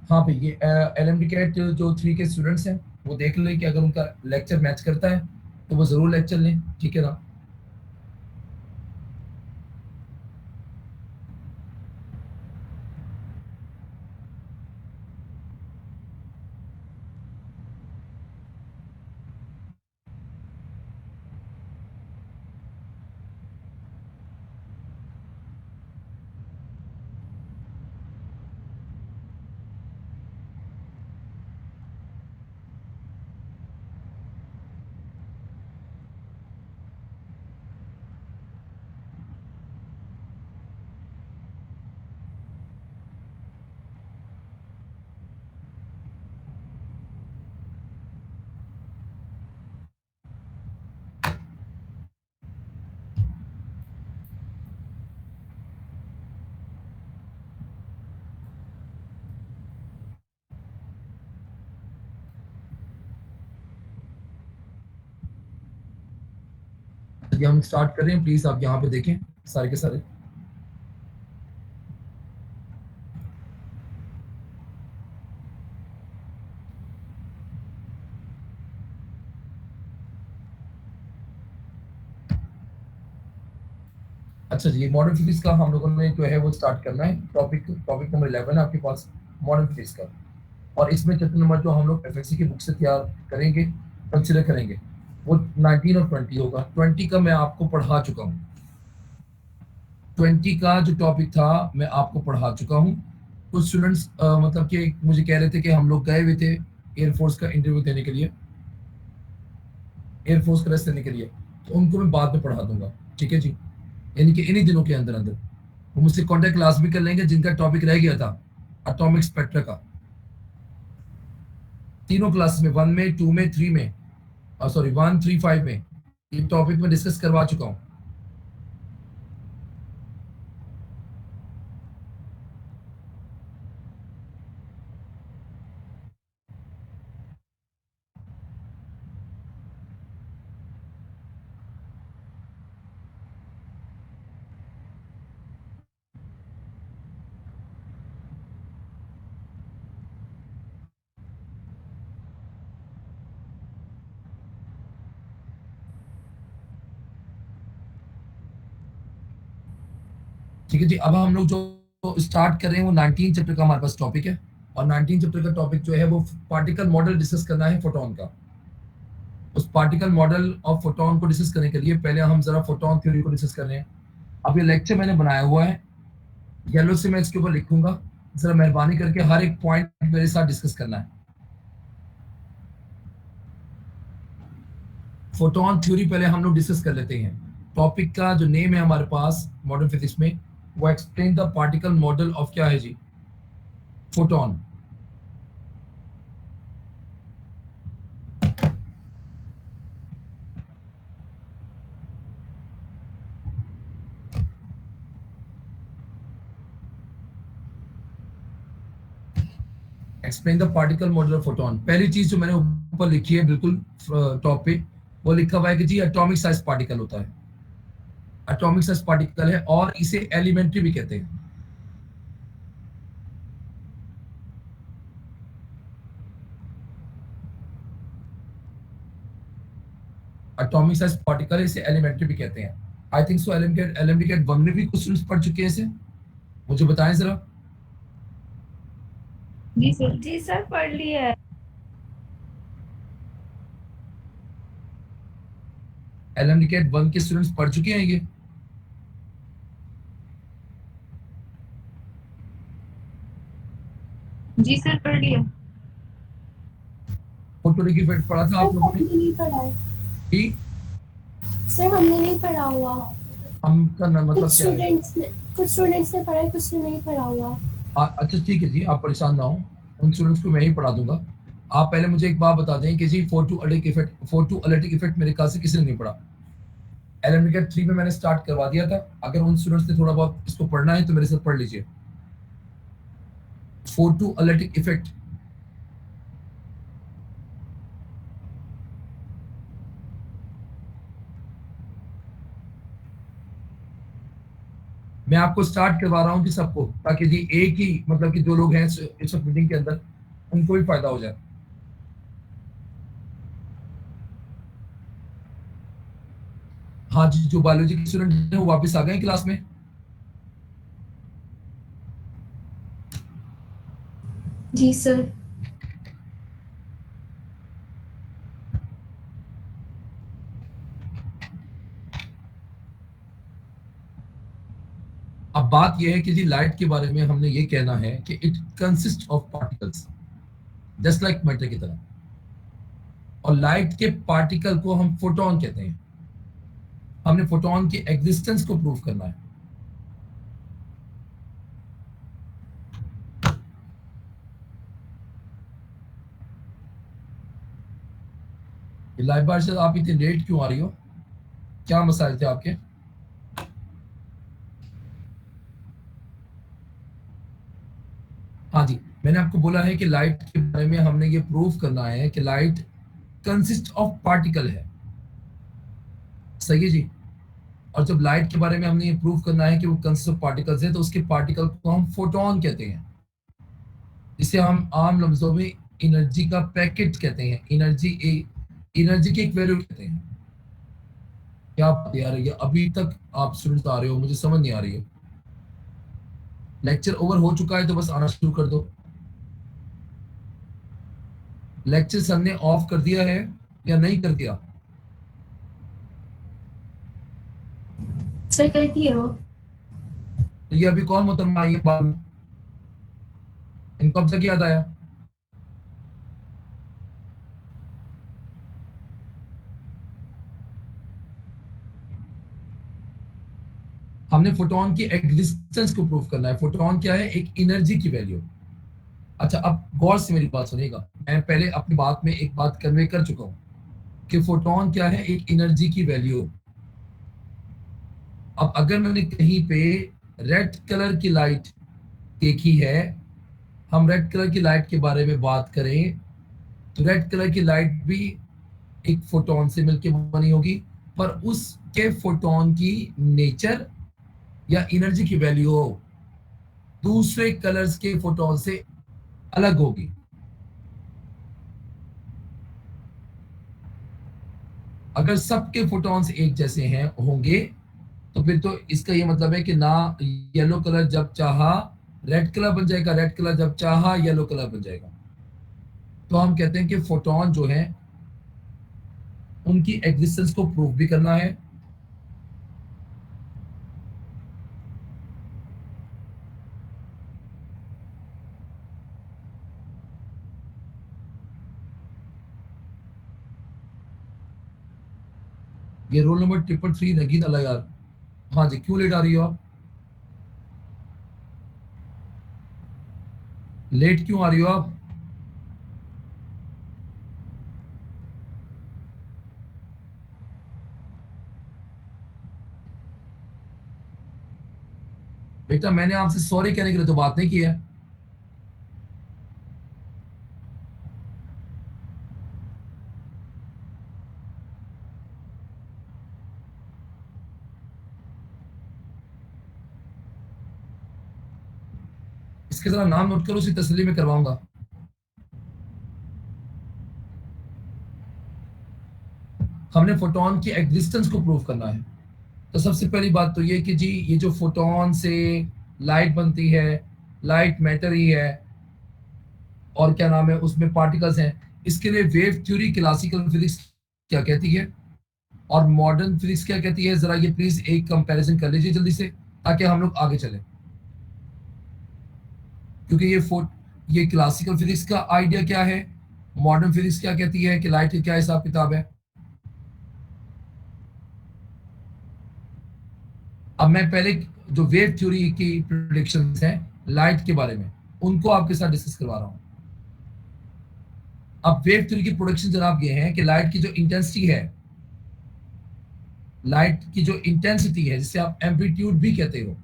हाँ भाई, ये LMD कैट जो 3 के स्टूडेंट्स हैं वो देख लें कि अगर उनका लेक्चर मैच करता है तो वो ज़रूर लेक्चर लें, ठीक है ना। यदि हम स्टार्ट कर रहे हैं, प्लीज़ आप यहाँ पे देखें सारे के सारे। अच्छा जी, मॉडर्न फिजिक्स का हम लोगों ने जो है वो स्टार्ट करना है। टॉपिक टॉपिक नंबर 11 है आपके पास, मॉडर्न फिजिक्स का। और इसमें चैप्टर नंबर जो हम लोग एफएससी की बुक से तैयार करेंगे, कंसिडर करेंगे, वो 19 और 20 होगा। 20 का मैं आपको पढ़ा चुका हूँ। 20 का जो टॉपिक था मैं आपको पढ़ा चुका हूँ। कुछ स्टूडेंट्स मतलब कि मुझे कह रहे थे कि हम लोग गए हुए थे एयरफोर्स का इंटरव्यू देने के लिए, एयरफोर्स का रेस्ट देने के लिए, तो उनको मैं बाद में पढ़ा दूंगा, ठीक है जी। यानी कि इन्हीं दिनों के अंदर अंदर वो मुझसे कॉन्टेक्ट क्लास भी कर लेंगे जिनका टॉपिक रह गया था एटॉमिक स्पेक्ट्रा का। तीनों क्लास में, 1 में, 2 में, 3 में, सॉरी 1, 3, 5 में ये टॉपिक मैं डिस्कस करवा चुका हूँ। ठीक है जी, अब हम लोग जो स्टार्ट कर रहे हैं वो 19 चैप्टर का हमारे पास टॉपिक है। और 19 चैप्टर का टॉपिक जो है वो पार्टिकल मॉडल डिस्कस करना है फोटोन का। उस पार्टिकल मॉडल ऑफ फोटोन को डिस्कस करने के लिए पहले हम जरा फोटोन थ्योरी को डिस्कस कर रहे हैं। अब ये लेक्चर मैंने बनाया हुआ है, येलो से मैं इसके ऊपर लिखूंगा। जरा मेहरबानी करके हर एक पॉइंट मेरे साथ डिस्कस करना है। फोटोन थ्योरी पहले हम लोग डिस्कस कर लेते हैं। टॉपिक का जो नेम है हमारे पास मॉडर्न फिजिक्स में, वो explain the particle model of क्या है जी, photon. Explain the particle model of photon, पहली चीज जो मैंने ऊपर लिखी है बिल्कुल टॉप पे, वो लिखा हुआ है कि जी एटॉमिक साइज पार्टिकल होता है। एटॉमिक साइज पार्टिकल है और इसे एलिमेंट्री भी कहते हैं। एटॉमिक साइज पार्टिकल, इसे एलिमेंट्री भी कहते हैं। आई थिंक सो एलएमडी के वन में भी कुछ स्टूडेंट्स पढ़ चुके हैं इसे, मुझे बताएं जरा। जी सर, जी सर, पढ़ लिया है। एलएमडी के वन के स्टूडेंट्स पढ़ चुके हैं ये। जी सर, पढ़ लिया। फोटो की इफेक्ट पढ़ा था सर आप लोगों ने हमने नहीं पढ़ा है। कि सर हमने नहीं पढ़ा हुआ। हम का कुछ मतलब क्या है। स्टूडेंट्स ने कुछ स्टूडेंट्स ने पढ़ा है, कुछ ने नहीं पढ़ा हुआ। अच्छा ठीक है जी, आप परेशान ना हो, उन स्टूडेंट्स को मैं ही पढ़ा दूंगा। आप पहले मुझे एक बात बता दें कि जी फोटो अलिक इफेक्ट, फोटो अलिटिक इफेक्ट मेरे ख्याल से किसी ने नहीं पढ़ा। एलएमडी 3 में मैंने स्टार्ट करवा दिया था। अगर उन स्टूडेंट्स ने थोड़ा बहुत इसको पढ़ना है तो मेरे साथ पढ़ लीजिए। फोटो अलिटिक इफेक्ट, मैं आपको स्टार्ट करवा रहा हूँ कि सबको, ताकि जी एक ही मतलब कि जो लोग हैं इस वक्त मीटिंग के अंदर उनको भी फायदा हो जाए। हाँ जी, जो बायोलॉजी के स्टूडेंट हैं वो वापस आ गए हैं क्लास में। जी सर। अब बात यह है कि जी लाइट के बारे में हमने ये कहना है कि it consist of particles, just like matter की तरह। और लाइट के पार्टिकल को हम फोटोन कहते हैं। हमने फोटोन की एग्जिस्टेंस को प्रूव करना है। लाइव बार से आप इतनी लेट क्यों आ रही हो? क्या मसाइल थे आपके? हाँ जी, मैंने आपको बोला है कि लाइट के बारे में हमने ये प्रूव करना है कि लाइट कंसिस्ट ऑफ पार्टिकल है। सही है जी। और जब लाइट के बारे में हमने ये प्रूव करना है कि वो कंसिस्ट ऑफ पार्टिकल्स है, तो उसके पार्टिकल को हम फोटोन कहते हैं, जिसे हम आम लफ्जों में एनर्जी का पैकेट कहते हैं। एनर्जी की एक वैल्यू कहते हैं। क्या बात यार, ये अभी तक आप स्टूडेंट आ रहे हो, मुझे समझ नहीं आ रही है। लेक्चर ओवर हो चुका है तो बस आना शुरू कर दो। लेक्चर सर ने ऑफ कर दिया है या नहीं कर दिया? सर कर दिए हो। तो ये अभी कौन मोहतरमा आई है बाद में? इनको अब तक याद आया? हमने फोटोन की एग्जिस्टेंस को प्रूव करना है। फोटोन क्या है? एक एनर्जी की वैल्यू। अच्छा, अब गौर से मेरी बात सुनिएगा। मैं पहले अपनी बात में एक बात कन्वे कर चुका हूं कि फोटोन क्या है? एक एनर्जी की वैल्यू। अब अगर मैंने कहीं पे रेड कलर की लाइट देखी है, हम रेड कलर की लाइट के बारे में बात करें, तो रेड कलर की लाइट भी एक फोटोन से मिलकर बनी होगी, पर उसके फोटोन की नेचर या एनर्जी की वैल्यू दूसरे कलर्स के फोटोन से अलग होगी। अगर सबके फोटॉन्स एक जैसे हैं होंगे, तो फिर तो इसका ये मतलब है कि ना येलो कलर जब चाहा रेड कलर बन जाएगा, रेड कलर जब चाहा येलो कलर बन जाएगा। तो हम कहते हैं कि फोटोन जो है उनकी एग्जिस्टेंस को प्रूव भी करना है। ये रोल नंबर 333 नगीन अल्लाह यार। हाँ जी, क्यों लेट आ रही हो आप? लेट क्यों आ रही हो आप? बेटा मैंने आपसे सॉरी कहने के लिए तो बात नहीं की है। इसके जरा नाम नोट करो, उसी तसल्ली में करवाऊंगा। हमने फोटोन की एग्जिस्टेंस को प्रूव करना है। तो सबसे पहली बात तो ये कि जी ये जो फोटोन से लाइट बनती है, लाइट मैटर ही है, और क्या नाम है उसमें पार्टिकल्स हैं। इसके लिए वेव थ्योरी क्लासिकल फिजिक्स क्या कहती है और मॉडर्न फिजिक्स क्या कहती है, जरा ये प्लीज एक कंपैरिजन कर लीजिए जल्दी से, ताकि हम लोग आगे चलें। क्योंकि ये क्लासिकल फिजिक्स का आइडिया क्या है, मॉडर्न फिजिक्स क्या कहती है कि लाइट का क्या हिसाब किताब है। अब मैं पहले जो वेव थ्योरी की प्रेडिक्शंस हैं लाइट के बारे में, उनको आपके साथ डिस्कस करवा रहा हूं। अब वेव थ्योरी की प्रोडक्शन जनाब ये है कि लाइट की जो इंटेंसिटी है, लाइट की जो इंटेंसिटी है जिसे आप एम्पलीट्यूड भी कहते हो,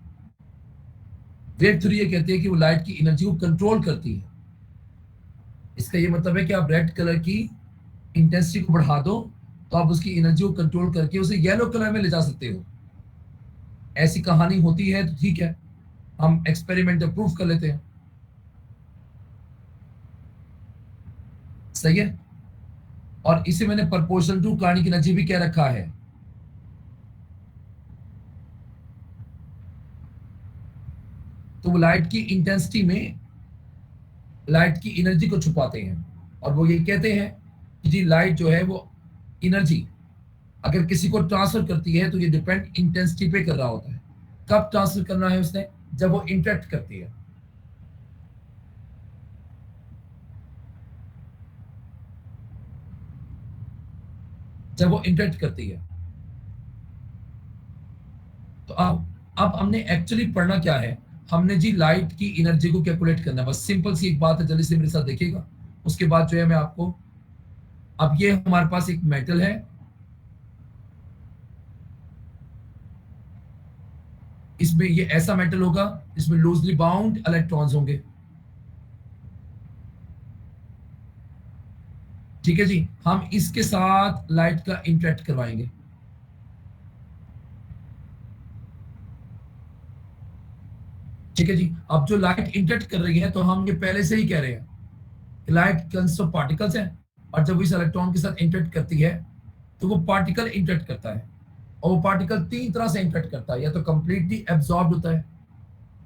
वेव थ्योरी ये कहती है कि वो लाइट की एनर्जी को कंट्रोल करती है। इसका ये मतलब है कि आप रेड कलर की इंटेंसिटी को बढ़ा दो तो आप उसकी एनर्जी को कंट्रोल करके उसे येलो कलर में ले जा सकते हो। ऐसी कहानी होती है तो ठीक है, हम एक्सपेरिमेंट प्रूफ कर लेते हैं। सही है। और इसे मैंने प्रपोर्शनल टू कार्निक एनर्जी भी क्या रखा है। तो वो लाइट की इंटेंसिटी में लाइट की एनर्जी को छुपाते हैं, और वो ये कहते हैं कि जी लाइट जो है वो एनर्जी अगर किसी को ट्रांसफर करती है तो ये डिपेंड इंटेंसिटी पे कर रहा होता है। कब ट्रांसफर करना है उसने, जब वो इंटरेक्ट करती है। जब वो इंटरेक्ट करती है। तो अब हमने एक्चुअली पढ़ना क्या है, हमने जी लाइट की एनर्जी को कैलकुलेट करना है। बस सिंपल सी एक बात है, जल्दी से मेरे साथ देखिएगा। उसके बाद जो है मैं आपको, अब ये हमारे पास एक मेटल है, इसमें ये ऐसा मेटल होगा जिसमें लूजली बाउंड इलेक्ट्रॉन्स होंगे। ठीक है जी, हम इसके साथ लाइट का इंटरेक्ट करवाएंगे। ठीक है जी, अब जो लाइट इंटरेक्ट कर रही है तो हम ये पहले से ही कह रहे हैं कि लाइट कंसिस्ट ऑफ पार्टिकल्स है, और जब इस इलेक्ट्रॉन के साथ इंटरेक्ट करती है तो वो पार्टिकल इंटरेक्ट करता है। और वो पार्टिकल तीन तरह से इंटरेक्ट करता है, या तो कंप्लीटली एब्जॉर्ब होता है,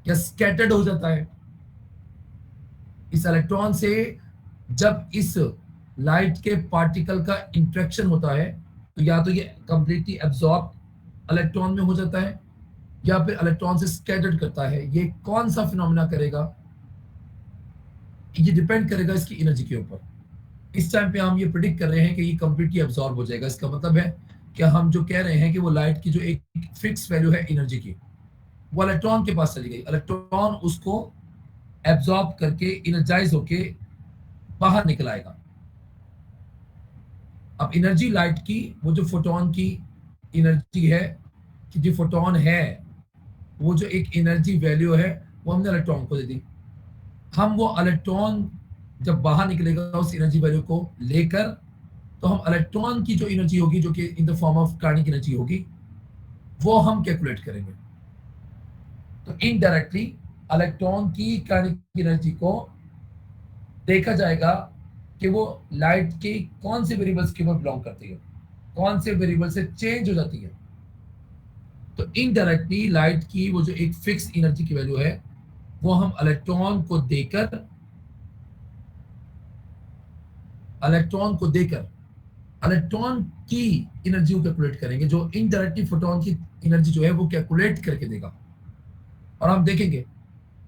या स्कैटर्ड हो जाता है। इस इलेक्ट्रॉन से जब इस लाइट के पार्टिकल का इंटरेक्शन होता है तो या तो ये कंप्लीटली एब्जॉर्ब इलेक्ट्रॉन में हो जाता है, या फिर इलेक्ट्रॉन से स्कैटर्ड करता है। ये कौन सा फिनोमेना करेगा, ये डिपेंड करेगा इसकी एनर्जी के ऊपर। इस टाइम पे हम ये प्रिडिक्ट कर रहे हैं कि ये कंप्लीटली एब्जॉर्ब हो जाएगा। इसका मतलब है कि हम जो कह रहे हैं कि वो लाइट की जो एक फिक्स वैल्यू है एनर्जी की, वो इलेक्ट्रॉन के पास चली गई। इलेक्ट्रॉन उसको एब्जॉर्ब करके एनर्जाइज होके बाहर निकल आएगा। अब एनर्जी लाइट की, वो जो फोटोन की एनर्जी है, कि जो फोटोन है वो जो एक एनर्जी वैल्यू है वो हमने इलेक्ट्रॉन को दे दी। हम वो इलेक्ट्रॉन जब बाहर निकलेगा उस एनर्जी वैल्यू को लेकर, तो हम इलेक्ट्रॉन की जो एनर्जी होगी, जो कि in the form of Karnik energy होगी, वो हम कैलकुलेट करेंगे। तो इनडायरेक्टली इलेक्ट्रॉन की कार्निक एनर्जी को देखा जाएगा कि वो लाइट के कौन से वेरिएबल्स के ऊपर बिलोंग करती है, कौन से वेरिएबल से चेंज हो जाती है। तो इनडायरेक्टली लाइट की वो जो एक फिक्स एनर्जी की वैल्यू है वो हम इलेक्ट्रॉन को देकर इलेक्ट्रॉन की एनर्जी को कैलकुलेट करेंगे, जो इनडायरेक्टली फोटोन की एनर्जी जो है वो कैलकुलेट करके देगा। और हम देखेंगे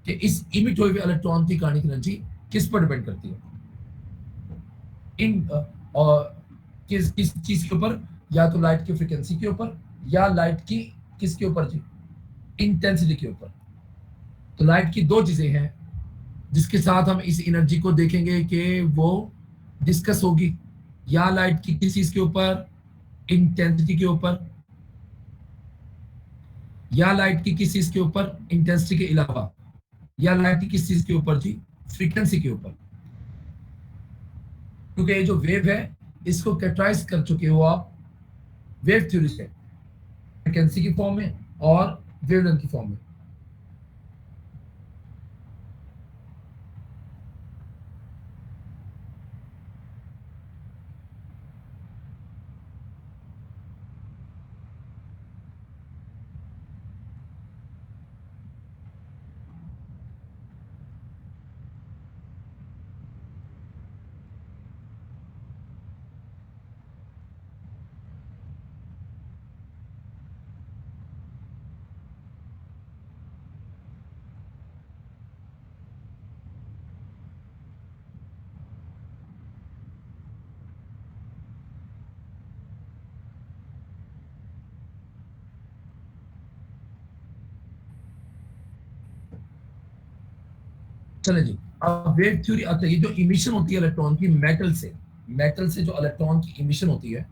कि इस इमिट हुए हुए इलेक्ट्रॉन की कार्निक एनर्जी किस पर डिपेंड करती है, इन और किस किस चीज के ऊपर, या तो लाइट की फ्रीक्वेंसी के ऊपर, या लाइट की किसके ऊपर जी, इंटेंसिटी के ऊपर। तो लाइट की दो चीजें हैं जिसके साथ हम इस एनर्जी को देखेंगे कि वो डिस्कस होगी, या लाइट की किस चीज के ऊपर, इंटेंसिटी के ऊपर, या लाइट की किस चीज के ऊपर इंटेंसिटी के अलावा, या लाइट की किस चीज के ऊपर जी, फ्रीक्वेंसी के ऊपर। क्योंकि ये जो वेव है इसको कैरेक्टराइज कर चुके हो आप वेव थ्योरी से, फ्रीक्वेंसी की फॉर्म में और वेवलेंथ की फॉर्म में। चले जी, अब वेव थ्योरी आता है। ये जो इमिशन होती है इलेक्ट्रॉन की मेटल से जो इलेक्ट्रॉन की इमिशन होती है,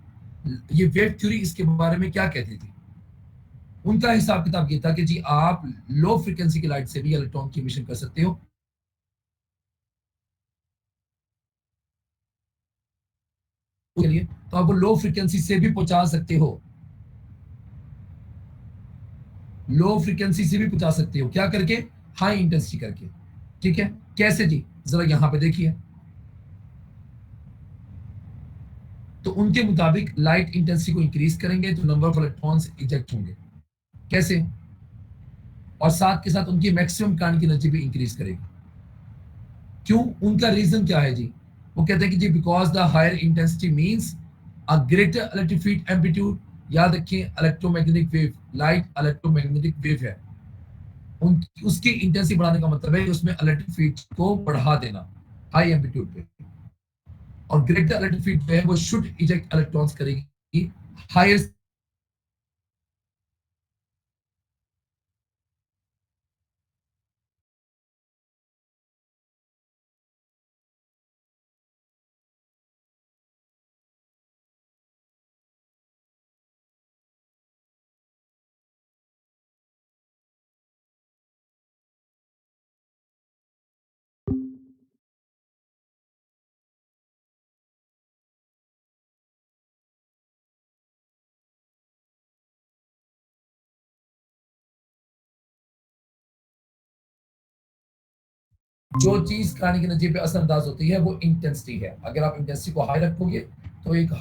ये वेव थ्योरी इसके बारे में क्या कहती थी। उनका हिसाब किताब ये था कि जी आप लो फ्रीक्वेंसी की लाइट से भी इलेक्ट्रॉन की इमिशन कर सकते हो, के लिए तो आप वो लो फ्रीक्वेंसी से भी पहुंचा सकते हो। लो फ्रीक्वेंसी से भी पहुंचा सकते हो, क्या करके? हाई इंटेंसिटी करके। ठीक है, कैसे जी? जरा यहां पे देखिए। तो उनके मुताबिक लाइट इंटेंसिटी को इंक्रीज करेंगे तो नंबर ऑफ इलेक्ट्रॉन्स इजेक्ट होंगे। कैसे? और साथ के साथ उनकी मैक्सिमम काइनेटिक एनर्जी भी इंक्रीज करेगी। क्यों? उनका रीजन क्या है जी? वो कहते हैं कि जी because the higher intensity means a greater electric field amplitude. याद रखिए, electromagnetic wave, light electromagnetic wave है, उन उसकी इंटेंसिटी बढ़ाने का मतलब है कि उसमें इलेक्ट्रिक फील्ड को बढ़ा देना हाई एम्पलीट्यूड पे। और ग्रेटर इलेक्ट्रिक फील्ड जो है वो शुड इजेक्ट इलेक्ट्रॉन्स करेगी हायर। जो चीज काइनेटिक एनर्जी पे असरअंदाज होती है वो इंटेंसिटी है। अगर आप इंटेंसिटी को हाई रखोगे तो एक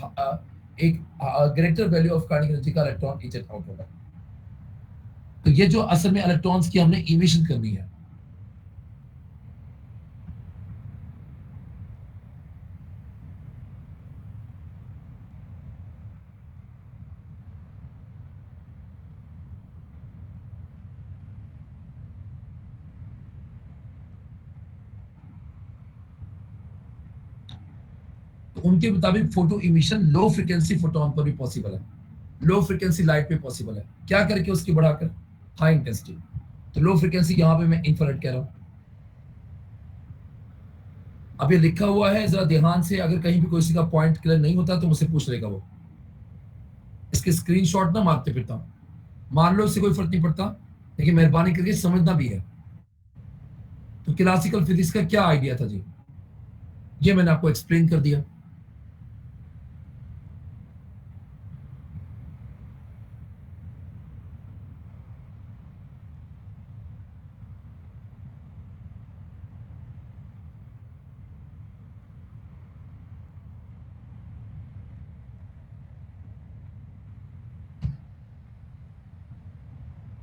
greater value of kinetic energy का इलेक्ट्रॉन इजेक्ट आउट होगा। तो ये जो असल में इलेक्ट्रॉन्स की हमने इमिशन करनी है। तो उनके मुताबिक photo emission low frequency photon पर भी पॉसिबल है, लो फ्रिक्वेंसी लाइट पे पॉसिबल है। क्या करके? उसकी बढ़ाकर हाई इंटेंसिटी। तो लो फ्रिक्वेंसी यहां पे मैं इंफ्रारेड कह रहा हूं। अब ये लिखा हुआ है, जरा ध्यान से, अगर कहीं भी कोई का पॉइंट क्लियर नहीं होता तो मुझसे पूछ लेगा वो। इसके स्क्रीनशॉट ना मारते फिरता हूं, मान लो इससे कोई फर्क नहीं पड़ता, लेकिन मेहरबानी करके समझना भी है। तो क्लासिकल फिजिक्स का क्या आइडिया था जी, ये मैंने आपको एक्सप्लेन कर दिया।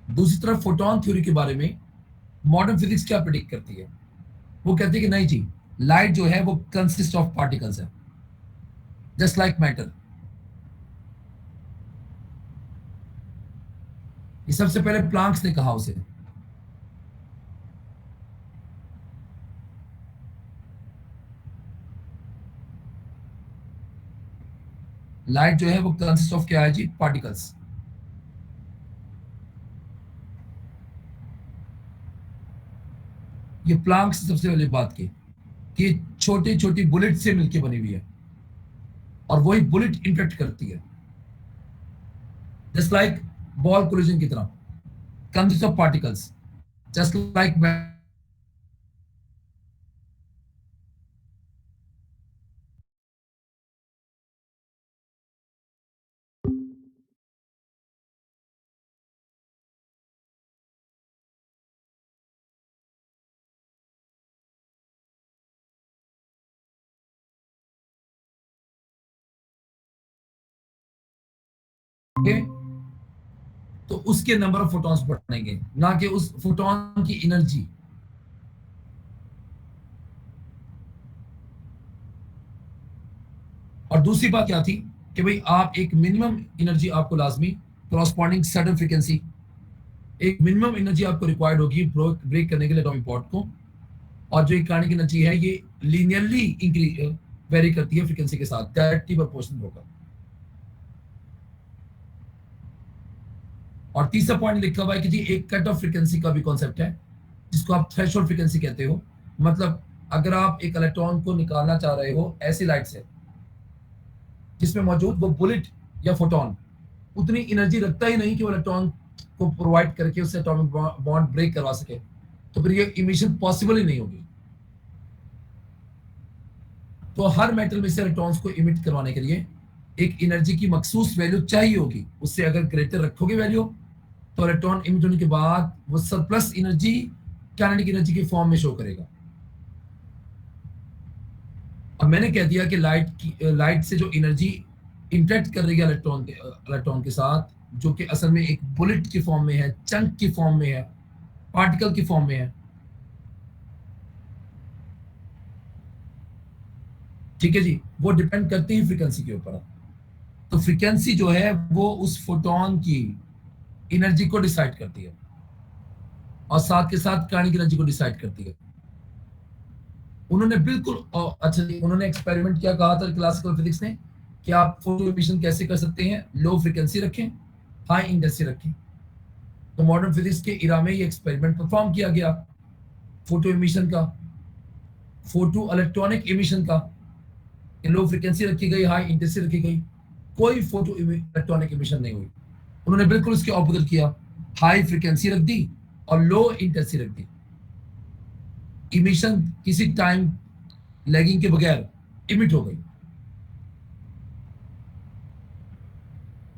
दूसरी तरफ फोटोन थ्योरी के बारे में मॉडर्न फिजिक्स क्या प्रिडिक्ट करती है? वो कहती है कि नहीं जी, लाइट जो है वो कंसिस्ट ऑफ पार्टिकल्स है, जस्ट लाइक मैटर। ये सबसे पहले प्लांक्स ने कहा उसे। लाइट जो है वो कंसिस्ट ऑफ क्या है जी? पार्टिकल्स। ये प्लांक्स ने सबसे पहले बात की कि छोटी छोटी बुलेट से मिलकर बनी हुई है और वही बुलेट इंटरेक्ट करती है, जस्ट लाइक बॉल कोलिजन की तरह, consist of particles, just like. तो उसके नंबर ऑफ फोटॉन्स बढ़ेंगे, ना कि उस फोटोन की एनर्जी। और दूसरी बात क्या थी कि भाई आप एक मिनिमम एनर्जी आपको लाजमी कॉरस्पॉन्डिंग सडन फ्रीक्वेंसी, एक मिनिमम एनर्जी आपको रिक्वायर्ड होगी ब्रेक करने के लिए एटॉमिक बॉन्ड को। और जो काइनेटिक एनर्जी है ये लीनियरली इंक्रीज वेरी करती है फ्रीक्वेंसी के साथ, डायरेक्टली प्रोपोर्शनल होगा। और तीसरा पॉइंट लिखा हुआ है कि जी एक कट ऑफ फ्रीक्वेंसी का भी कॉन्सेप्ट है, जिसको आप थ्रेशोल्ड फ्रीक्वेंसी कहते हो। मतलब अगर आप एक इलेक्ट्रॉन को निकालना चाह रहे हो ऐसी लाइट से जिसमें मौजूद वो बुलेट या फोटोन उतनी एनर्जी रखता ही नहीं कि वो इलेक्ट्रॉन को प्रोवाइड करके उससे एटॉमिक बॉन्ड ब्रेक करवा सके, तो फिर ये इमिशन पॉसिबल ही नहीं होगी। तो हर मेटल में से इलेक्ट्रॉन्स को इमिट करवाने के लिए एक एनर्जी की मखसूस वैल्यू चाहिए होगी। उससे अगर ग्रेटर रखोगे वैल्यू तो इलेक्ट्रॉन इमिट होने के बाद वो सरप्लस एनर्जी काइनेटिक एनर्जी के फॉर्म में शो करेगा। अब मैंने कह दिया कि लाइट से जो एनर्जी इंटरेक्ट कर रही है इलेक्ट्रॉन के साथ, जो कि असल में एक बुलेट की फॉर्म में है, चंक की फॉर्म में है, पार्टिकल की फॉर्म में है, ठीक है जी, वो डिपेंड करती है फ्रीक्वेंसी के ऊपर। तो फ्रीक्वेंसी जो है वो उस फोटोन की एनर्जी को डिसाइड करती है और साथ के साथ काइनेटिक एनर्जी को डिसाइड करती है। उन्होंने बिल्कुल अच्छा जी, उन्होंने एक्सपेरिमेंट क्या कहा था क्लासिकल फिजिक्स ने कि आप फोटो एमिशन कैसे कर सकते हैं, लो फ्रीक्वेंसी रखें, हाई इंटेंसिटी रखें। तो मॉडर्न फिजिक्स के इरा में ये एक्सपेरिमेंट परफॉर्म किया गया, फोटो एमिशन का, फोटो इलेक्ट्रॉनिक एमिशन का। लो फ्रीक्वेंसी रखी गई, हाई इंटेंसिटी रखी गई, कोई फोटो इलेक्ट्रॉनिक एमिशन नहीं हुई। उन्होंने बिल्कुल इसके ऑपोजिट किया, हाई फ्रीक्वेंसी रख दी और लो इंटेंसिटी रख दी। इमिशन किसी टाइम लैगिंग के बगैर इमिट हो गई।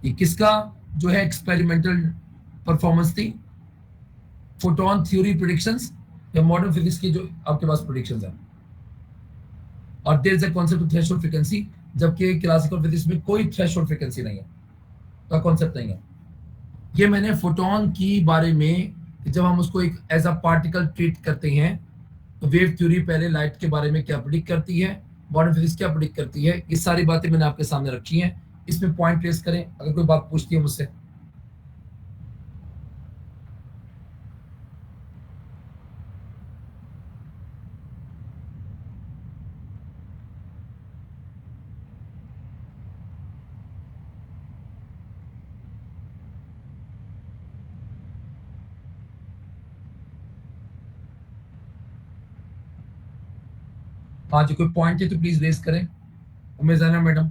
ये किसका जो है एक्सपेरिमेंटल परफॉर्मेंस थी? फोटोन थ्योरी प्रेडिक्शंस या मॉडर्न फिजिक्स की जो आपके पास प्रेडिक्शंस है। और there is a concept of threshold frequency, जबकि क्लासिकल फिजिक्स में कोई थ्रेशोल्ड फ्रीक्वेंसी नहीं है, का कॉन्सेप्ट नहीं है। ये मैंने फोटोन की बारे में, जब हम उसको एक एज अ पार्टिकल ट्रीट करते हैं तो वेव थ्योरी पहले लाइट के बारे में क्या प्रेडिक्ट करती है, मॉडर्न फिजिक्स क्या प्रेडिक्ट करती है, ये सारी बातें मैंने आपके सामने रखी हैं। इसमें पॉइंट ट्रेस करें अगर कोई बात पूछती है मुझसे। हाँ जी, कोई पॉइंट है तो प्लीज रेज करें। उम्मीद है ना मैडम,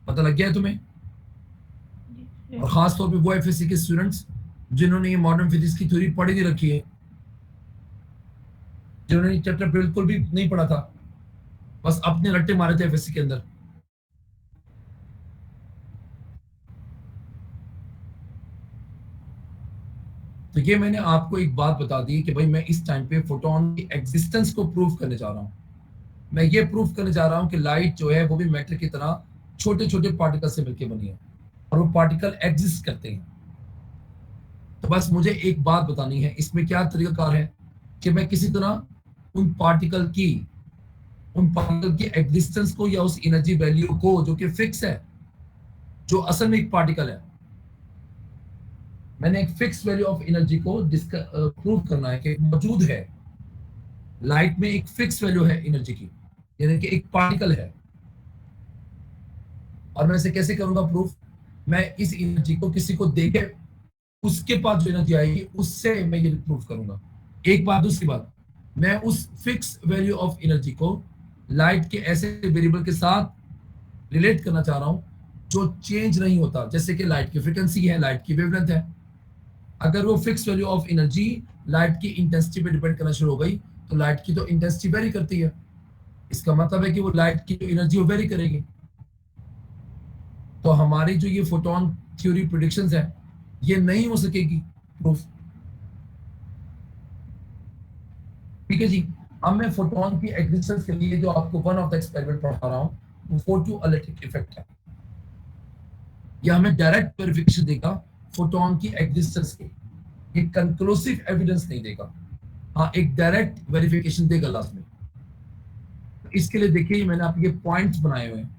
पता लग गया है तुम्हें? और खास तौर पे वो एफएससी के स्टूडेंट्स जिन्होंने ये मॉडर्न फिजिक्स की थ्योरी पढ़ी नहीं रखी है, जिन्होंने चैप्टर बिल्कुल भी नहीं पढ़ा था, बस अपने रट्टे मारे थे एफएससी के अंदर। तो ये मैंने आपको एक बात बता दी कि भाई मैं इस टाइम पे फोटोन की एग्जिस्टेंस को प्रूव करने जा रहा हूँ। मैं ये प्रूव करने जा रहा हूँ कि लाइट जो है वो भी मैटर की तरह छोटे छोटे पार्टिकल से मिलकर बनी है और वो पार्टिकल एग्जिस्ट करते हैं। तो बस मुझे एक बात बतानी है, इसमें क्या तरीकाकार है कि मैं किसी तरह उन पार्टिकल की एग्जिस्टेंस को या उस एनर्जी वैल्यू को जो कि फिक्स है, जो असल में एक पार्टिकल है, मैंने एक फिक्स वैल्यू ऑफ एनर्जी को प्रूव करना है कि मौजूद है लाइट में एक फिक्स वैल्यू है एनर्जी की, यानी कि एक पार्टिकल है। और मैं इसे कैसे करूंगा प्रूफ? मैं इस एनर्जी को किसी को देके उसके पास जो एनर्जी आएगी उससे मैं ये प्रूफ करूंगा। एक बात। दूसरी बात, मैं उस फिक्स वैल्यू ऑफ एनर्जी को लाइट के ऐसे वेरिएबल के साथ रिलेट करना चाह रहा हूं जो चेंज नहीं होता, जैसे कि लाइट की फ्रीक्वेंसी है, लाइट की वेवलेंथ है। अगर वो fix value of energy light की इंटेंसिटी पे डिपेंड करना शुरू हो गई तो लाइट की तो इंटेंसिटी वेरी करती है, इसका मतलब है कि वो लाइट की जो एनर्जी वो वेरी करेगी। तो हमारी जो ये फोटोन थ्योरी प्रेडिक्शंस है ये नहीं हो सकेगी प्रूफ। ठीक है जी। अब मैं फोटोन की एग्जिस्टेंस के लिए जो आपको वन ऑफ द एक्सपेरिमेंट पढ़ा रहा हूँ वो फोटोइलेक्ट्रिक इफेक्ट है। यह हमें डायरेक्ट वेरिफिकेशन देगा फोटोन की एग्जिस्टेंस की, एक कंक्लूसिव एविडेंस नहीं देगा, हाँ एक डायरेक्ट वेरिफिकेशन देगा लास्ट में। इसके लिए देखिए मैंने आपके पॉइंट्स बनाए हुए हैं।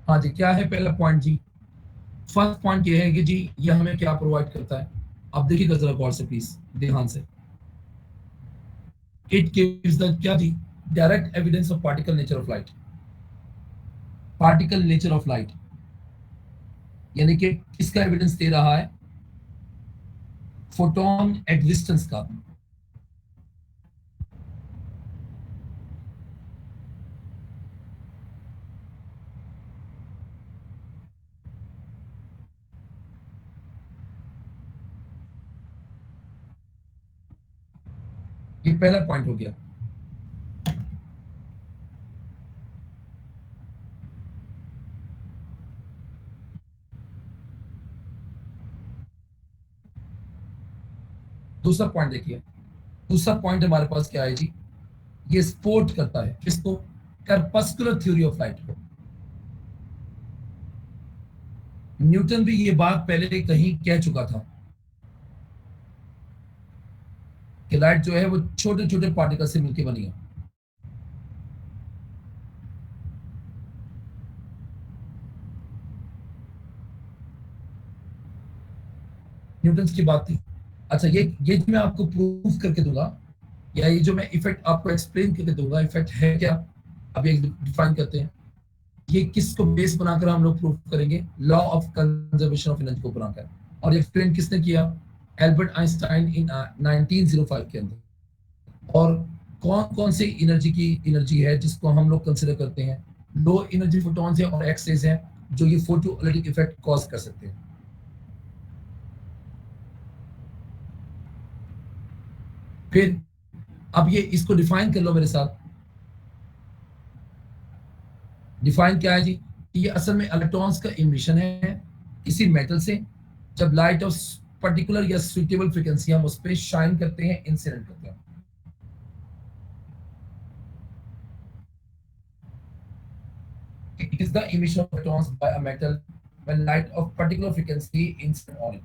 हाँ जी, क्या है पहला पॉइंट जी? फर्स्ट पॉइंट ये है कि जी ये हमें क्या प्रोवाइड करता है। अब देखिएगा जरा गौर से प्लीज, ध्यान से। इट गिव्स द क्या जी? Direct evidence of particle nature of light. Particle nature of light, यानी कि किसका एविडेंस दे रहा है? फोटोन एग्जिस्टेंस का। ये पहला पॉइंट हो गया। दूसरा पॉइंट देखिए, दूसरा पॉइंट हमारे पास क्या है जी? ये सपोर्ट करता है किसको? कर्पस्कुलर थ्योरी ऑफ लाइट को। न्यूटन भी ये बात पहले कहीं कह चुका था कि लाइट जो है वो छोटे छोटे पार्टिकल से मिलकर बनी है। न्यूटन की बात थी। अच्छा, ये जो मैं आपको प्रूफ करके दूंगा, या ये जो मैं इफेक्ट आपको एक्सप्लेन करके दूंगा, इफेक्ट है क्या, अभी डिफाइन करते हैं। ये किसको बेस बनाकर हम लोग प्रूफ करेंगे? Law of conservation of energy को बनाकर। और एक्सप्लेन किसने किया? एल्बर्ट आइंस्टाइन इन 1905 के अंदर। और कौन कौन से एनर्जी है जिसको हम लोग कंसिडर करते हैं? लो एनर्जी फोटॉन्स है और एक्स रेज है, जो ये फोटोइलेक्ट्रिक इफेक्ट कॉज कर सकते हैं। फिर अब ये इसको डिफाइन कर लो मेरे साथ। डिफाइन क्या है जी? ये असल में इलेक्ट्रॉन्स का इमिशन है किसी मेटल से, जब लाइट ऑफ पर्टिकुलर या सुइटेबल फ्रीक्वेंसी हम उस पर शाइन करते हैं, इंसिडेंट करते हैं। It is the emission of photons by a metal when light of particular frequency incident on it.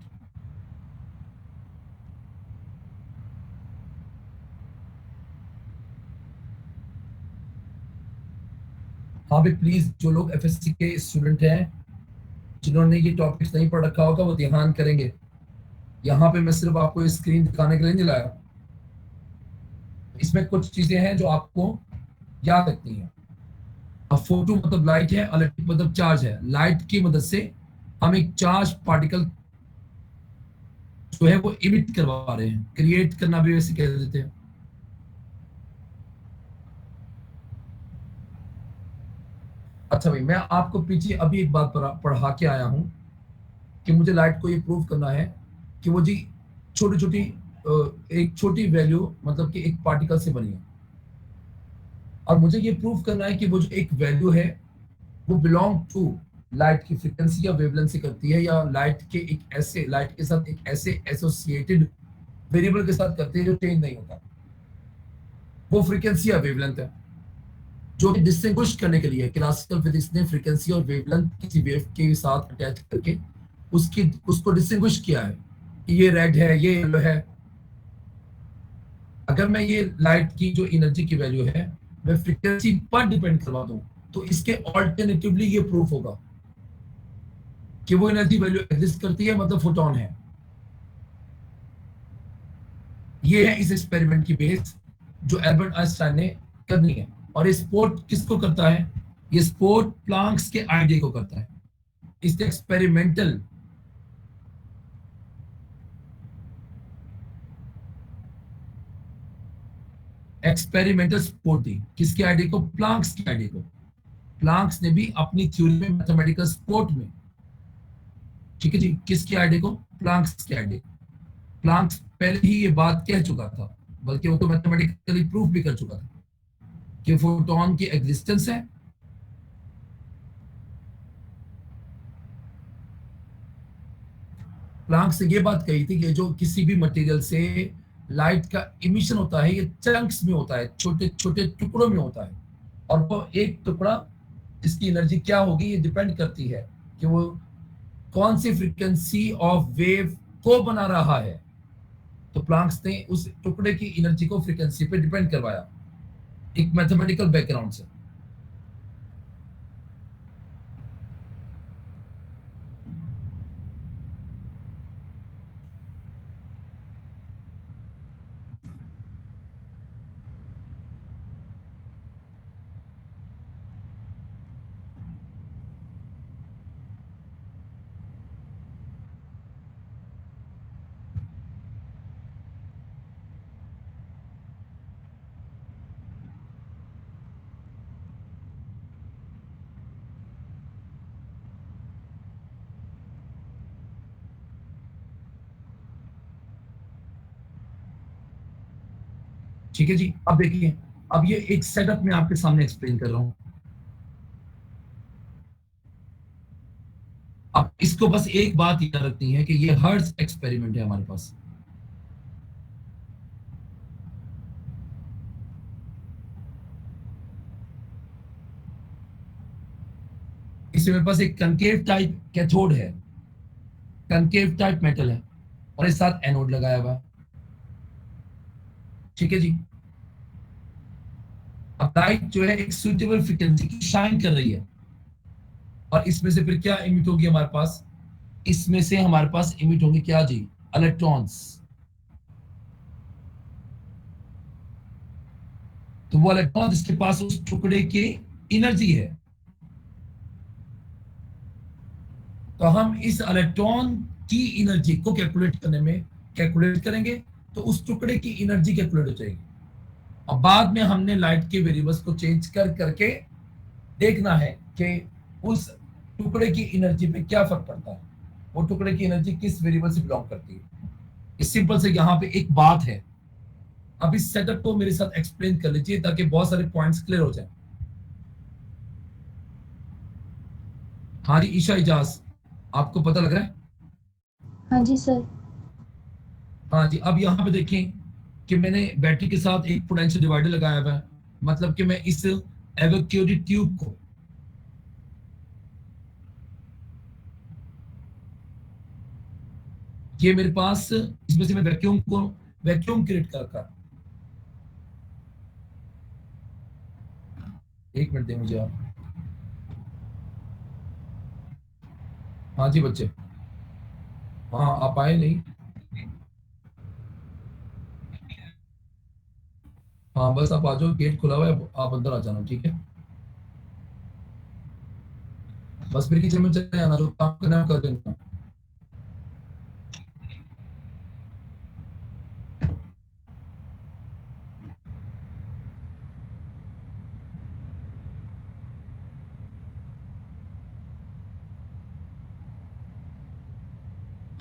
हाँ भी प्लीज, जो लोग एफएससी के स्टूडेंट हैं, जिन्होंने ये टॉपिक्स नहीं पढ़ रखा होगा, वो ध्यान करेंगे। यहाँ पे मैं सिर्फ आपको स्क्रीन दिखाने के लिए नहीं लाया, इसमें कुछ चीजें हैं जो आपको याद रखनी है। अब फोटो मतलब लाइट है, इलेक्ट्रिक मतलब चार्ज है। लाइट की मदद से हम एक चार्ज पार्टिकल जो है वो इमिट करवा रहे हैं, क्रिएट करना भी वैसे कह देते हैं। अच्छा भाई, मैं आपको पीछे अभी एक बात पढ़ा के आया हूं कि मुझे लाइट को ये प्रूव करना है कि वो जी छोटी छोटी एक छोटी वैल्यू, मतलब कि एक पार्टिकल से बनी है। और मुझे ये प्रूव करना है कि वो जो एक वैल्यू है वो बिलोंग टू लाइट की फ्रीक्वेंसी या वेवलेंथ से करती है, या लाइट के साथ एक ऐसे एसोसिएटेड वेरिएबल के साथ करती है जो चेंज नहीं होता। वो फ्रीक्वेंसी या वेवलेंथ है, जो डिस्टिंग्विश करने के लिए क्लासिकल फिजिक्स ने फ्रीक्वेंसी और वेवलेंथ किसी वेव के साथ अटैच करके उसको डिस्टिंग्विश किया है कि ये रेड है, ये येलो है। अगर मैं ये लाइट की जो एनर्जी की वैल्यू है मैं फ्रीक्वेंसी पर डिपेंड करवा दूं, तो इसके ऑल्टरनेटिवली ये प्रूफ होगा कि वो एनर्जी वैल्यू एग्जिस्ट करती है, मतलब फोटोन है। ये है इस एक्सपेरिमेंट की बेस जो एल्बर्ट आइंस्टाइन ने करनी है। और ये सपोर्ट किसको करता है? ये सपोर्ट प्लांक्स के आइडिया को करता है। इस एक्सपेरिमेंटल सपोर्ट दी किसके आइडिया को? प्लांक्स के आइडिया को। प्लांक्स ने भी अपनी थ्योरी में मैथमेटिकल सपोर्ट में, ठीक है जी, किसके आइडिया को? प्लांक्स के आइडिया। प्लांक्स पहले ही ये बात कह चुका था, बल्कि वो तो मैथमेटिकली प्रूफ भी कर चुका था कि फोटोन की एग्जिस्टेंस है। प्लांक्स ने ये बात कही थी कि जो किसी भी मटेरियल से लाइट का इमिशन होता है, ये चंक्स में होता है, छोटे छोटे टुकड़ों में होता है। और वो एक टुकड़ा जिसकी एनर्जी क्या होगी, ये डिपेंड करती है कि वो कौन सी फ्रीक्वेंसी ऑफ वेव को बना रहा है। तो प्लांक्स ने उस टुकड़े की एनर्जी को फ्रीक्वेंसी पे डिपेंड करवाया, एक मैथमेटिकल बैकग्राउंड से। ठीक है जी। अब देखिए, अब ये एक सेटअप मैं आपके सामने एक्सप्लेन कर रहा हूं। अब इसको बस एक बात याद रखनी है कि ये हर्ट्ज एक्सपेरिमेंट है हमारे पास। इसमें मेरे पास एक कनकेव टाइप कैथोड है, कनकेव टाइप मेटल है, और इस साथ एनोड लगाया हुआ है। ठीक है जी। अब लाइट जो है एक सुइटेबल फ्रीक्वेंसी की शाइन कर रही है, और इसमें से फिर क्या इमिट होगी हमारे पास? इसमें से हमारे पास इमिट होंगे क्या जी? इलेक्ट्रॉन्स। तो वो इलेक्ट्रॉन जिसके पास उस टुकड़े की एनर्जी है, तो हम इस इलेक्ट्रॉन की एनर्जी को कैलकुलेट करने में कैलकुलेट करेंगे, तो उस टुकड़े की एनर्जी कैलकुलेट हो जाएगी। और बाद में हमने लाइट के वेरिएबल्स को चेंज कर करके देखना है कि उस टुकड़े की एनर्जी पे क्या फर्क पड़ता है, वो टुकड़े की एनर्जी किस वेरिएबल से बिलोंग करती है। इस सिंपल से यहाँ पे एक बात है, अब इस सेटअप को मेरे साथ एक्सप्लेन कर लीजिए ताकि बहुत सारे पॉइंट्स क्लियर हो जाए। हाँ जी ईशा इजाज, आपको पता लग रहा है? हाँ जी सर। हाँ जी। अब यहाँ पे देखें कि मैंने बैटरी के साथ एक पोटेंशियल डिवाइडर लगाया हुआ है, मतलब कि मैं इस एवैक्यूएटेड ट्यूब को ये मेरे पास इसमें से मैं वैक्यूम क्रिएट कर एक मिनट दें मुझे आप। हाँ जी बच्चे, हाँ आप आए नहीं। हाँ बस आप आ जाओ, गेट खुला हुआ है, आप अंदर आ जाना, ठीक है? बस मेरे किचन में चले आना, जो काम करना है कर देना।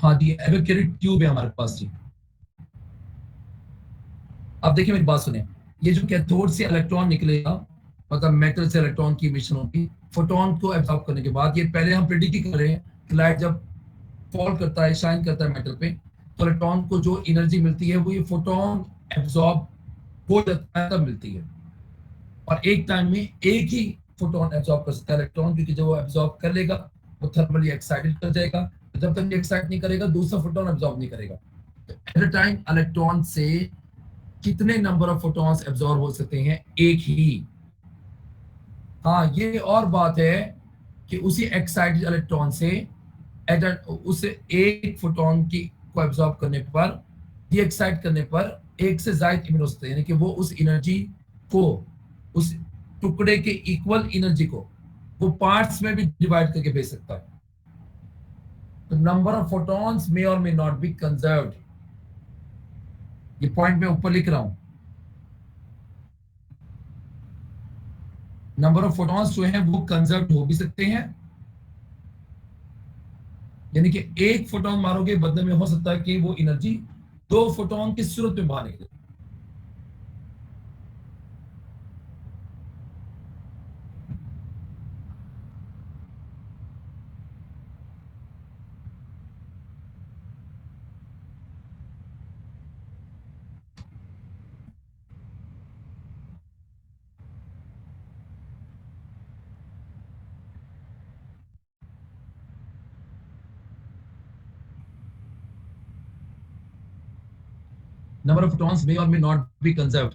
हाँ जी, एवैक्यूएटेड ट्यूब है हमारे पास जी। अब देखिए मेरी बात सुने, ये जो कैथोड से इलेक्ट्रॉन निकलेगा, मतलब मेटल से इलेक्ट्रॉन की इमिशन होगी फोटोन को एब्जॉर्ब करने के बाद। ये पहले हम प्रेडिक्ट ही कर रहे हैं कि लाइट जब फॉल करता है, शाइन करता है मेटल पे, तो इलेक्ट्रॉन को जो एनर्जी मिलती है वो ये फोटोन एब्जॉर्ब हो जाता है तब मिलती है। और एक टाइम में एक ही फोटोन एब्जॉर्ब कर सकता है इलेक्ट्रॉन, क्योंकि जब वो एब्जॉर्ब कर लेगा वो थर्मली एक्साइटेड कर जाएगा, तो जब तक एक्साइट नहीं करेगा दूसरा फोटोन एब्जॉर्ब नहीं करेगा। एट अ टाइम इलेक्ट्रॉन से कितने नंबर ऑफ फोटॉन्स एब्जॉर्ब हो सकते हैं? एक ही। हाँ ये और बात है कि उसी एक्साइटेड इलेक्ट्रॉन से उसे एक फोटोन की को एब्जॉर्ब करने पर, डी एक्साइट करने पर एक से ज्यादा इमिट हो सकते हैं, यानी कि वो उस एनर्जी को, उस टुकड़े के इक्वल एनर्जी को वो पार्ट्स में भी डिवाइड करके भेज सकता है। तो नंबर ऑफ फोटॉन्स मे और मे नॉट बी कंजर्व्ड, ये पॉइंट मैं ऊपर लिख रहा हूं। नंबर ऑफ फोटॉन्स जो है वो कंजर्व हो भी सकते हैं, यानी कि एक फोटोन मारोगे बदले में हो सकता है कि वो एनर्जी दो फोटोन की सूरत में बाहर निकले। नंबर ऑफ फोटॉन्स मे और मे नॉट बी कंजर्व्ड।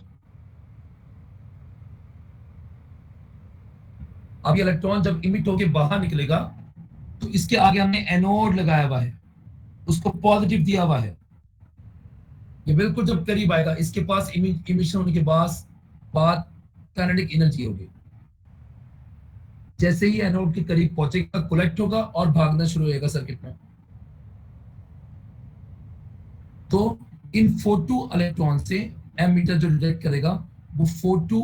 अब ये इलेक्ट्रॉन जब इमिट होके बाहर निकलेगा, तो इसके आगे हमने एनोड लगाया हुआ है, उसको पॉजिटिव दिया हुआ है। ये बिल्कुल जब करीब आएगा, इसके पास इमिशन होने के बाद काइनेटिक एनर्जी होगी। जैसे ही एनोड के करीब पहुंचेगा कलेक्ट होगा और भागना शुरू होगा सर्किट में। तो इन फोटो इलेक्ट्रॉन से एमीटर जो डिटेक्ट करेगा वो फोटो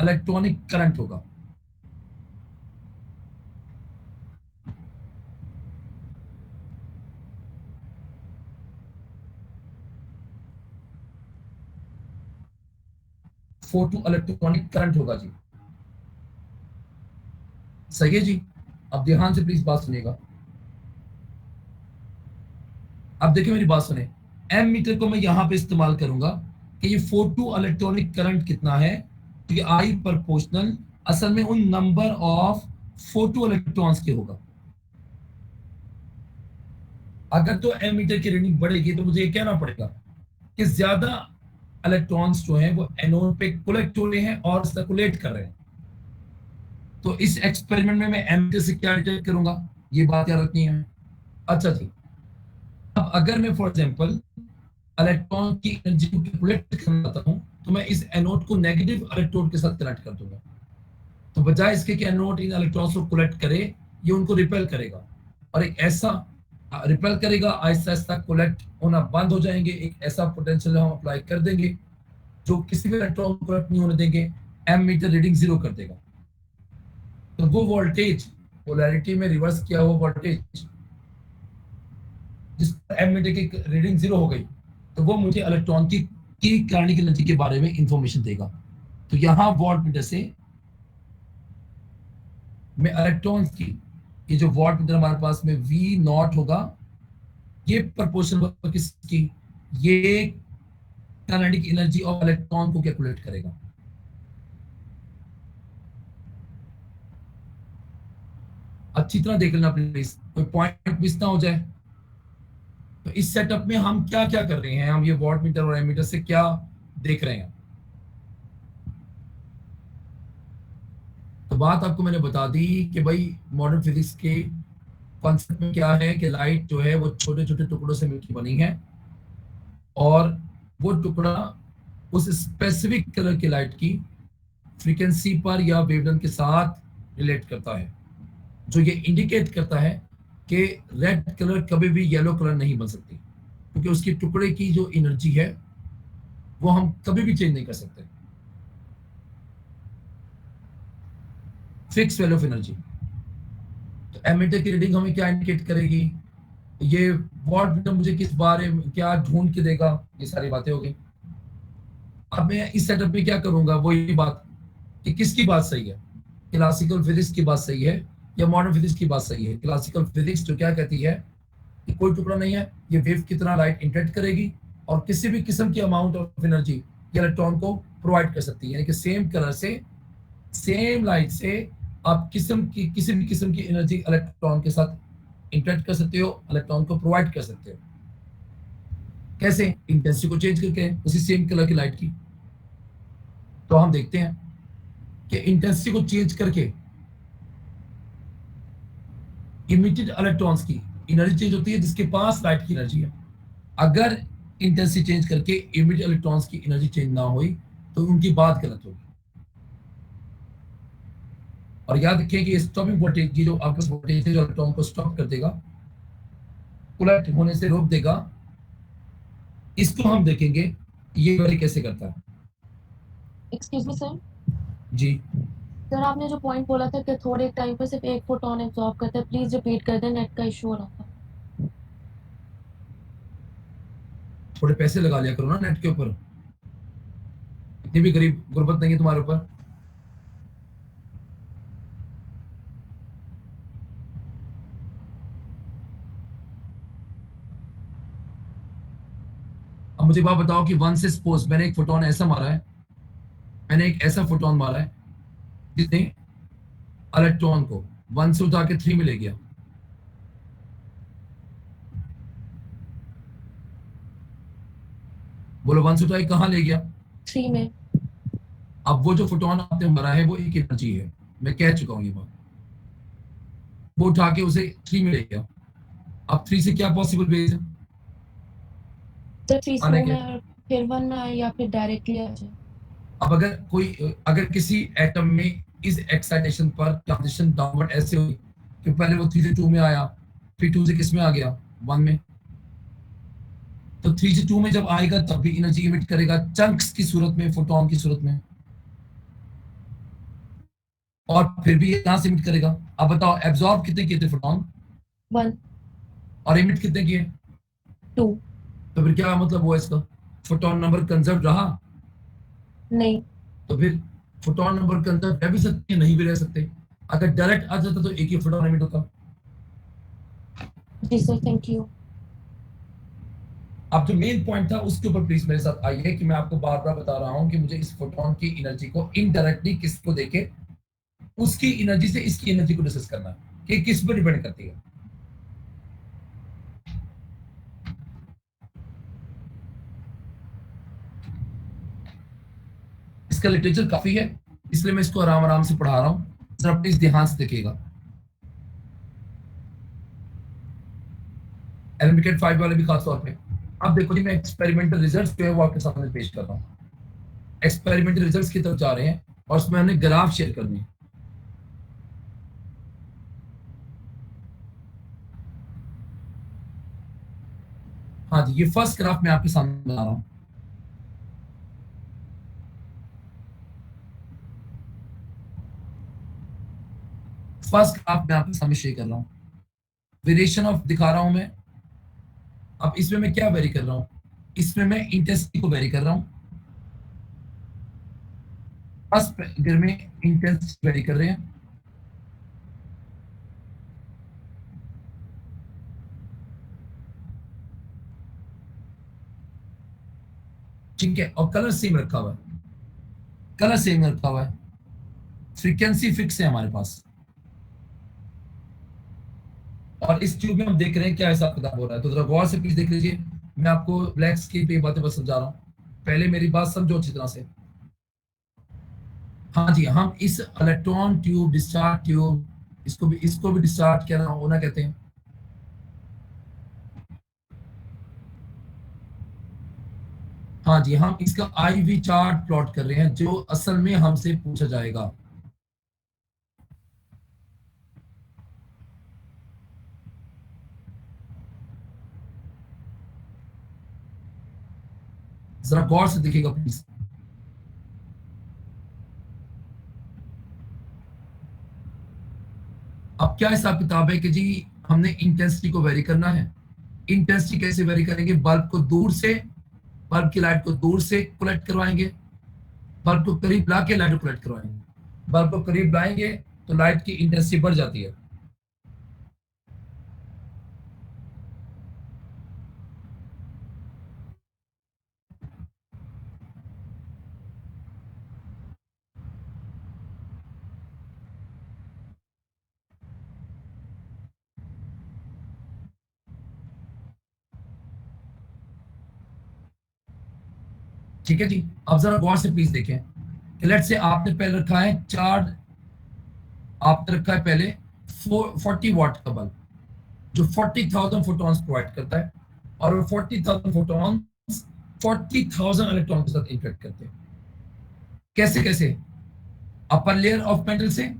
इलेक्ट्रॉनिक करंट होगा। फोटो इलेक्ट्रॉनिक करंट होगा जी। सही है जी। अब ध्यान से प्लीज बात सुनिएगा। अब देखिए मेरी बात सुने, एम मीटर को मैं यहां पे इस्तेमाल करूंगा कि ये फोटो इलेक्ट्रॉनिक करंट कितना है, तो ये आई प्रोपोर्शनल असल में उन नंबर ऑफ फोटो इलेक्ट्रॉन्स के होगा। अगर तो एम मीटर की रीडिंग बढ़ेगी तो मुझे ये कहना पड़ेगा कि ज्यादा इलेक्ट्रॉन्स जो हैं वो एनोड पे कलेक्ट हो रहे हैं और सर्कुलेट कर रहे हैं। तो इस एक्सपेरिमेंट में मैं एम मीटर से क्या डिटेक्ट करूंगा, ये बात याद रखनी है। अच्छा जी, अब अगर मैं फॉर एग्जांपल इलेक्ट्रॉन की एनर्जी को कैलकुलेट करना चाहता हूं तो मैं इस एनोड को नेगेटिव इलेक्ट्रोड के साथ कनेक्ट कर दूंगा। तो बजाय इसके कि एनोड इन इलेक्ट्रॉन्स को कलेक्ट करे, ये उनको रिपेल करेगा और एक ऐसा रिपेल करेगा, आहिस्ता आहिस्ता कलेक्ट होना बंद हो जाएंगे। एक ऐसा पोटेंशियल हम अप्लाई कर देंगे जो किसी भी इलेक्ट्रॉन को कलेक्ट नहीं होने देंगे, एम मीटर रीडिंग जीरो कर देगा। तो वो वोल्टेज पोलैरिटी में रिवर्स किया हुआ वोल्टेज जिस एम मीटर की रीडिंग जीरो हो गई, तो वो मुझे इलेक्ट्रॉन की काइनेटिक एनर्जी के बारे में इंफॉर्मेशन देगा। तो यहाँ वॉट मीटर से मैं इलेक्ट्रॉन्स की, ये जो वॉट मीटर हमारे पास में वी नॉट होगा, ये प्रोपोर्शनल होगा किसकी, ये काइनेटिक एनर्जी ऑफ इलेक्ट्रॉन को कैलकुलेट करेगा। अच्छी तरह देख लेना प्लीज, कोई पॉइंट मिस ना हो जाए। तो इस सेटअप में हम क्या क्या कर रहे हैं, हम ये वॉट मीटर और एमीटर से क्या देख रहे हैं। तो बात आपको मैंने बता दी कि भाई मॉडर्न फिजिक्स के कॉन्सेप्ट में क्या है कि लाइट जो है वो छोटे छोटे टुकड़ों से मिलकर बनी है और वो टुकड़ा उस स्पेसिफिक कलर की लाइट की फ्रीक्वेंसी पर या वेवलेंथ के साथ रिलेट करता है, जो ये इंडिकेट करता है कि रेड कलर कभी भी येलो कलर नहीं बन सकती, क्योंकि उसकी टुकड़े की जो एनर्जी है वो हम कभी भी चेंज नहीं कर सकते, फिक्स वैल्यू ऑफ एनर्जी। तो एमीटर की रीडिंग हमें क्या इंडिकेट करेगी, ये वॉट मीटर मुझे किस बारे में क्या ढूंढ के देगा, ये सारी बातें हो गई। अब मैं इस सेटअप में क्या करूंगा, वो ये बात कि किसकी बात सही है, क्लासिकल फिजिक्स की बात सही है या मॉडर्न फिजिक्स की बात सही है। क्लासिकल फिजिक्स जो क्या कहती है कि कोई टुकड़ा नहीं है, ये वेव की तरह लाइट इंटरेक्ट करेगी और किसी भी किस्म की अमाउंट ऑफ एनर्जी ये इलेक्ट्रॉन को प्रोवाइड कर सकती है, यानी कि सेम कलर से सेम लाइट से आप किसी भी किस्म की एनर्जी इलेक्ट्रॉन के साथ इंटरेक्ट कर सकते हो, इलेक्ट्रॉन को प्रोवाइड कर सकते हो। कैसे, इंटेंसिटी को चेंज करके उसी सेम कलर की लाइट की। तो हम देखते हैं कि इंटेंसिटी को चेंज करके इमिटेड इलेक्ट्रॉन्स की एनर्जी चेंज होती है जिसके पास लाइट की एनर्जी है। अगर इंटेंसिटी चेंज करके इमिटेड इलेक्ट्रॉन्स की एनर्जी चेंज ना हुई तो उनकी बात गलत होगी। और याद रखें कि स्टॉपिंग वोल्टेज, ये जो आपस वोल्टेज है जो इलेक्ट्रॉन को स्टॉप कर देगा, कोलैप्स होने से रोक देगा, इसको हम देखेंगे ये वेरी कैसे करता है। Excuse me sir. जी सर आपने जो पॉइंट बोला था कि थोड़े टाइम पर सिर्फ एक फोटोन एब्जॉर्ब करता है, प्लीज रिपीट कर दें, नेट का इशू हो रहा था। थोड़े पैसे लगा लिया करो ना नेट के ऊपर, इतनी भी गरीब गुर्बत नहीं है तुम्हारे ऊपर। अब मुझे बात बताओ कि वन से सपोज मैंने एक फोटोन ऐसा मारा है, मैंने एक ऐसा फोटोन मारा है जिसने इलेक्ट्रॉन को वन से उठा के थ्री में ले गया। बोलो वन से उठा के कहाँ ले गया, 3 में। अब वो जो फोटोन आपने मारा है वो एक एनर्जी है, मैं कह चुका हूं ये बात। वो उठा के उसे थ्री में ले गया, अब थ्री से क्या पॉसिबल वेज है सर 3 आने स्लो के। में और फिर 1 में आए या फिर डायरेक्टली आ जाए। अब अगर किसी एटम में इस एक्साइटेशन पर ट्रांजिशन डाउनवर्ड ऐसे हुई कि पहले वो 3 से 2 में आया, फिर 2 से किस में आ गया, 1 में, तो 3 से 2 में जब आएगा तब भी एनर्जी इमिट करेगा चंक्स की सूरत में, फोटोन की सूरत में, और फिर भी कहां से इमिट करेगा। अब बताओ एब्जॉर्ब कितने किए थे फोटोन, 1 और इमिट कितने किए, 2 तो फिर क्या मतलब हुआ इसका, फोटोन नंबर कंजर्व रहा। नहीं। तो फिर फोटोन नंबर के अंदर रह भी सकते हैं, नहीं भी रह सकते। अगर डायरेक्ट आ जाता तो एक ही फोटोन एमिट होता। जी सर, थैंक यू। अब जो मेन पॉइंट था उसके ऊपर प्लीज मेरे साथ आइए, कि मैं आपको बार बार बता रहा हूं कि मुझे इस फोटोन की एनर्जी को इनडायरेक्टली किसको देके उसकी एनर्जी से इसकी एनर्जी को डिस्कस करना है कि किस पर डिपेंड करती है। इसका लिटरेचर काफी है, इसलिए मैं इसको आराम आराम से पढ़ा रहा हूं, जरा प्लीज ध्यान से देखिएगा। एलिमिनेटेड 5 वाले भी खास तौर पे। अब देखो जी, मैं एक्सपेरिमेंटल रिजल्ट्स जो है वो आपके सामने पेश कर रहा हूँ। एक्सपेरिमेंटल रिजल्ट्स की तरफ जा रहे हैं और उसमें हमने ग्राफ शेयर करनी है। हाँ जी, ये फर्स्ट ग्राफ मैं आपके सामने बना रहा हूँ। फर्स्ट ग्राफ मैं आपके सामने शेयर कर रहा हूँ, वेरिएशन ऑफ दिखा रहा हूं मैं। अब इसमें मैं क्या वेरी कर रहा हूँ, इसमें मैं इंटेंसिटी को वेरी कर रहा हूँ। फर्स्ट फिगर में इंटेंसिटी वेरी कर रहे हैं, ठीक है, और कलर सेम रखा हुआ है, कलर सेम रखा हुआ है, फ्रीक्वेंसी फिक्स है हमारे पास। और इस ट्यूब में हम देख रहे हैं क्या हिसाब किताब हो रहा है, तो जरा गौर से प्लीज देख लीजिए। मैं आपको ब्लैक स्क्रीन पे बातें बस समझा रहा हूँ, पहले मेरी बात समझो अच्छी तरह से। हाँ जी, हम इस इलेक्ट्रॉन ट्यूब, डिस्चार्ज ट्यूब, इसको भी डिस्चार्ज क्या होना कहते हैं। हाँ जी, हम इसका आईवी चार्ट प्लॉट कर रहे हैं जो असल में हमसे पूछा जाएगा। जरा गौर से देखिएगा प्लीज। अब क्या हिसाब किताब है कि जी हमने इंटेंसिटी को वेरी करना है। इंटेंसिटी कैसे वेरी करेंगे, बल्ब को दूर से, बल्ब की लाइट को दूर से कलेक्ट करवाएंगे, बल्ब को करीब ला के लाइट को कलेक्ट करवाएंगे। बल्ब को करीब लाएंगे तो लाइट की इंटेंसिटी बढ़ जाती है। ठीक है जी, अब जरा गौर से प्लीज देखें। लेट से आपने पहले रखा है चार्ज, आपने रखा है पहले 40 वाट का बल्ब जो 40,000 फोटॉन्स प्रोवाइड करता है, और वो 40,000 फोटॉन्स 40,000 इलेक्ट्रॉन के साथ इंटरेक्ट करते हैं। कैसे कैसे, अपर लेयर ऑफ मेटल से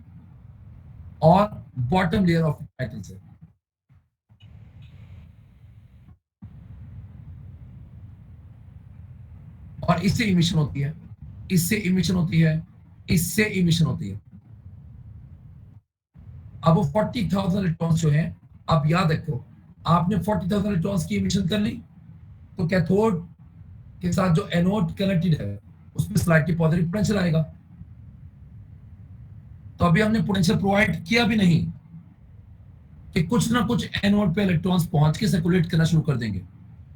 और बॉटम लेयर ऑफ मेटल से। और इससे इमिशन होती है, इससे इमिशन होती है, इससे इमिशन होती है। अब वो 40,000 इलेक्ट्रॉन्स जो हैं, आप याद रखो, आपने 40,000 इलेक्ट्रॉन्स की इमिशन कर ली, तो कैथोड के साथ जो एनोड कनेक्टेड है उसमें स्लाइटली पॉजिटिव पोटेंशियल आएगा। तो अभी हमने पोटेंशियल प्रोवाइड किया भी नहीं कि कुछ ना कुछ एनोड पे इलेक्ट्रॉन्स पहुंच के सर्कुलेट करना शुरू कर देंगे।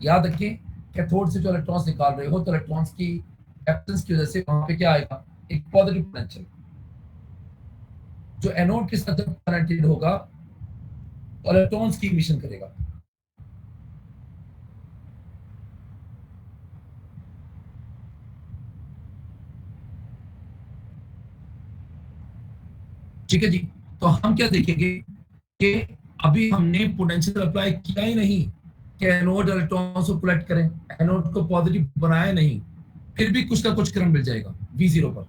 याद रखिए, कैथोड से जो इलेक्ट्रॉन्स निकाल रहे हो तो इलेक्ट्रॉन्स की एब्सेंस की वजह से वहां पे क्या आएगा, एक पॉजिटिव पोटेंशियल जो एनोड के साथ कनेक्टेड होगा और इलेक्ट्रॉन्स की इमिशन करेगा। ठीक है जी, तो हम क्या देखेंगे कि अभी हमने पोटेंशियल अप्लाई किया ही नहीं कि एनोड इलेक्ट्रॉन्स को कलेक्ट करें, एनोड को पॉजिटिव बनाया नहीं, फिर भी कुछ ना कुछ करंट मिल जाएगा V0 पर।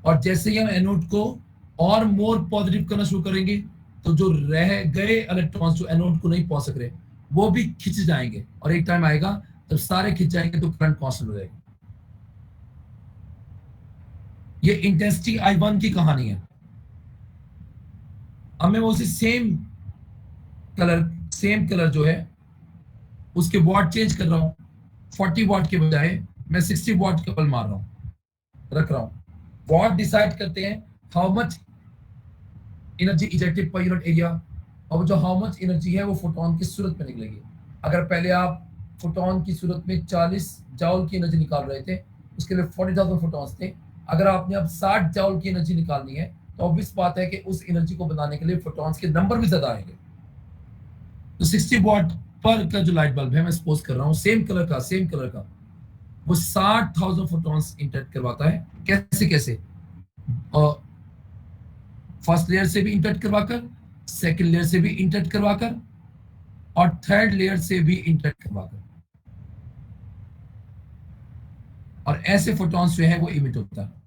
और जैसे ही हम एनोड को और मोर पॉजिटिव करना शुरू करेंगे तो जो रह गए इलेक्ट्रॉन्स जो एनोड को नहीं पहुंच सक रहे वो भी खिंच जाएंगे, और एक टाइम आएगा जब सारे खिंच जाएंगे तो करंट कांस्टेंट हो जाएगा। ये इंटेंसिटी I1 की कहानी है। अब मैं उसी सेम कलर जो है उसके वाट चेंज कर रहा हूं, 40 वाट के बजाय मैं 60 वाट का बल्ब मार रहा हूं। रख रहा हूँ। व्हाट डिसाइड करते हैं how much energy ejected per unit area, और जो हाउ मच एनर्जी है वो फोटोन की सूरत में निकलेगी। अगर पहले आप फोटोन की सूरत में 40 जाउल की एनर्जी निकाल रहे थे, उसके लिए 40,000 फोटॉन्स थे। अगर आपने अब 60 जाउल की एनर्जी निकालनी है तो ऑब्वियस बात है कि उस एनर्जी को बनाने के लिए फोटॉन्स के नंबर भी ज्यादा आएंगे। तो 60 वॉट पर का जो लाइट बल्ब है मैं सपोज कर रहा हूँ सेम कलर का वो 60,000 फोटॉन्स इंटरेक्ट करवाता है। कैसे कैसे? और फर्स्ट लेयर से भी इंटरेक्ट करवाकर, सेकंड लेयर से भी इंटरेक्ट करवाकर, और थर्ड लेयर से भी इंटरेक्ट करवाकर, और ऐसे फोटॉन्स जो है वो इमिट होता है।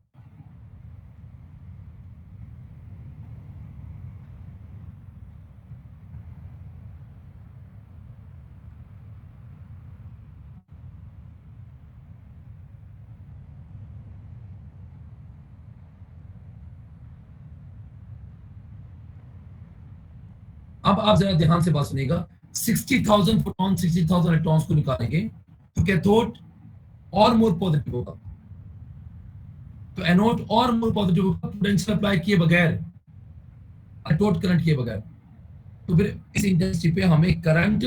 अब आप जरा ध्यान से बात सुनिएगा। 60,000 फोटॉन 60,000 इलेक्ट्रॉन्स को निकालेंगे तो कैथोड और मोर पॉजिटिव होगा, तो एनोड और मोर पॉजिटिव होगा पोटेंशियल अप्लाई किए बगैर, एनोड करंट किए बगैर। तो फिर इस इंटेंसिटी पे हमें करंट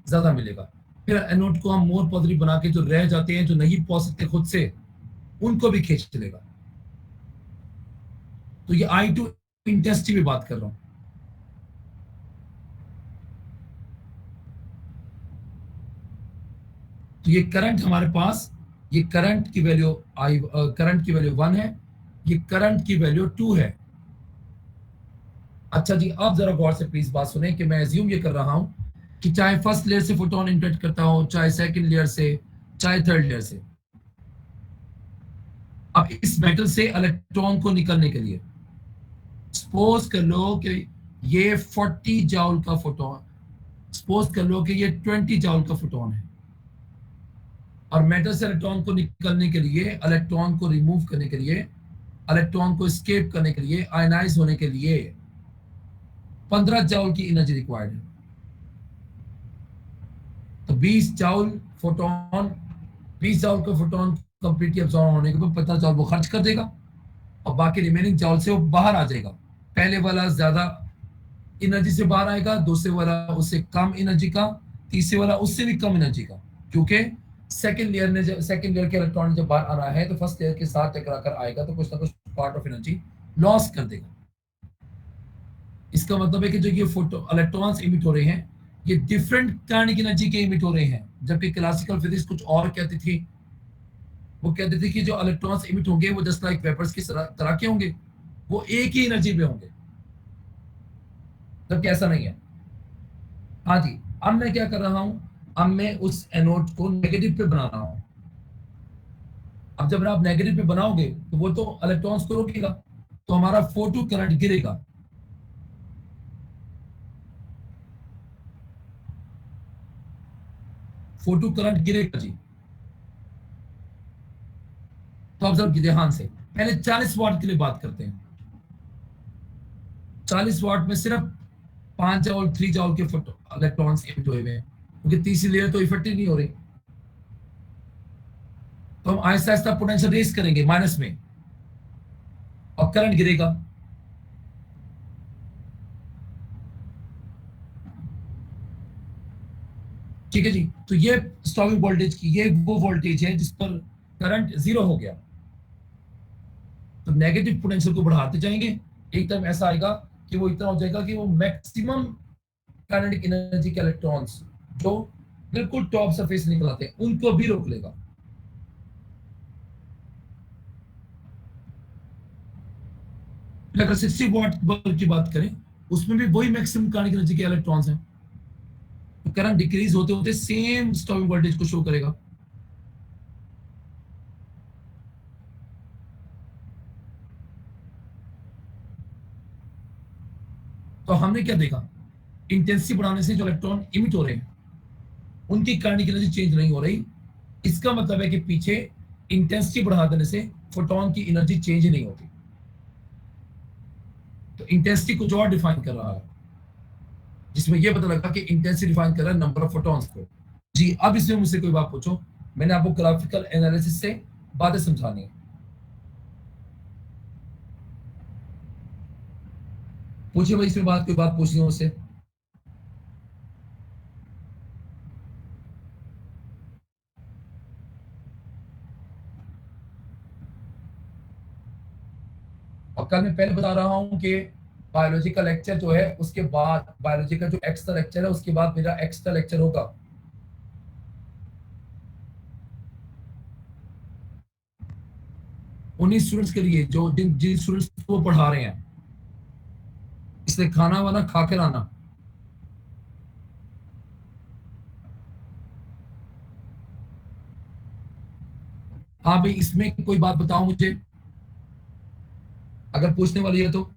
ज्यादा मिलेगा। फिर एनोड को हम मोर पॉजिटिव बना के जो रह जाते हैं, जो नहीं पहुंच सकते खुद से, उनको भी खींच लेगा। तो ये I2 इंटेंसिटी पे बात कर रहा हूं। तो ये करंट हमारे पास, ये करंट की वैल्यू करंट की वैल्यू 1 है, ये करंट की वैल्यू 2 है। अच्छा जी, अब जरा गौर से प्लीज बात सुने कि मैं एज्यूम ये कर रहा हूं कि चाहे फर्स्ट लेयर से फोटोन इंटरेक्ट करता हो, चाहे सेकंड लेयर से, चाहे थर्ड लेयर से। अब इस मेटल से इलेक्ट्रॉन को निकलने के लिए सपोज कर लो कि ये 40 जाउल का फोटोन, सपोज कर लो कि ये 20 जाउल का फोटोन है, और मेटल से इलेक्ट्रॉन को निकलने के लिए, इलेक्ट्रॉन को रिमूव करने के लिए, इलेक्ट्रॉन को एस्केप करने के लिए, आयनाइज होने के लिए 15 जाउल की एनर्जी रिक्वायर्ड है। तो 20 जाउल का फोटोन कंप्लीटली अब्सॉर्ब होने के बाद 15 जाउल वो खर्च कर देगा, और बाकी रिमेनिंग जाउल से वो बाहर आ जाएगा। पहले वाला ज्यादा एनर्जी से बाहर आएगा, दूसरे वाला उससे कम एनर्जी का, तीसरे वाला उससे भी कम एनर्जी का, क्योंकि सेकंड लेयर के इलेक्ट्रॉन जब बाहर आ रहा है तो फर्स्ट लेयर के साथ टकरा कर आएगा, तो कुछ ना कुछ पार्ट ऑफ एनर्जी लॉस कर देगा। इसका मतलब है कि जो ये फोटो इलेक्ट्रॉन्स इमिट हो रहे हैं, ये डिफरेंट काइनेटिक एनर्जी के इमिट हो रहे हैं। जबकि क्लासिकल फिजिक्स कुछ और कहती थी, वो कहते थे कि जो इलेक्ट्रॉन्स इमिट होंगे वो जस्ट लाइक वेपर्स की तरह के होंगे, वो एक ही एनर्जी पे होंगे, जबकि ऐसा नहीं है। हाँ जी, अब मैं क्या कर रहा हूं, अब मैं उस एनोड को नेगेटिव पे बना रहा हूं। अब जब आप नेगेटिव पे बनाओगे तो वो तो इलेक्ट्रॉन्स को रोकेगा, तो हमारा फोटो करंट गिरेगा। फोटो करंट गिरेगा जी। तो अब जब ध्यान से पहले 40 वाट के लिए बात करते हैं। 40 वाट में सिर्फ 5 जाउल 3 जाउल के इलेक्ट्रॉन्स इमिट हुए हैं, क्योंकि तीसरी लेयर तो इफेक्टिव नहीं हो रही। तो हम आहिस्ता आहिस्ता पोटेंशियल रेस करेंगे माइनस में, और करंट गिरेगा। ठीक है जी। तो ये स्टॉपिंग वोल्टेज की, ये वो वोल्टेज है जिस पर करंट जीरो हो गया। तो नेगेटिव पोटेंशियल को बढ़ाते जाएंगे, एक टाइम ऐसा आएगा कि वो इतना हो जाएगा कि वो मैक्सिमम काइनेटिक एनर्जी के इलेक्ट्रॉन्स जो बिल्कुल टॉप सरफेस निकल आते हैं उनको भी रोक लेगा। अगर 60 वाट बल्ब की बात करें, उसमें भी वही मैक्सिमम काइनेटिक एनर्जी के इलेक्ट्रॉन्स हैं। तो करंट डिक्रीज होते होते सेम स्टॉपिंग वोल्टेज को शो करेगा। तो हमने क्या देखा, इंटेंसिटी बढ़ाने से जो इलेक्ट्रॉन इमिट हो रहे हैं उनकी काइनेटिक एनर्जी चेंज नहीं हो रही। इसका मतलब है कि पीछे इंटेंसिटी बढ़ा देने से फोटोन की एनर्जी चेंज नहीं होती। तो इंटेंसिटी कुछ और डिफाइन कर रहा है, जिसमें यह पता लगा कि इंटेंसिटी डिफाइन कर रहा है नंबर ऑफ फोटॉन्स को। जी, अब इसमें मुझसे कोई बात पूछो, मैंने आपको ग्राफिकल एनालिसिस से बातें समझानी है। पूछिए भाई, इसमें बात कोई बात पूछनी हो उससे। और कल मैं पहले बता रहा हूँ कि बायोलॉजी का लेक्चर जो है उसके बाद, बायोलॉजी का जो एक्स्ट्रा लेक्चर है उसके बाद मेरा एक्स्ट्रा लेक्चर होगा। उन्हीं स्टूडेंट्स के लिए जो जिन जिन स्टूडेंट्स को पढ़ा रहे हैं, इसलिए खाना वाना खा कर आना। हाँ भाई, इसमें कोई बात बताओ मुझे, अगर पूछने वाली है तो।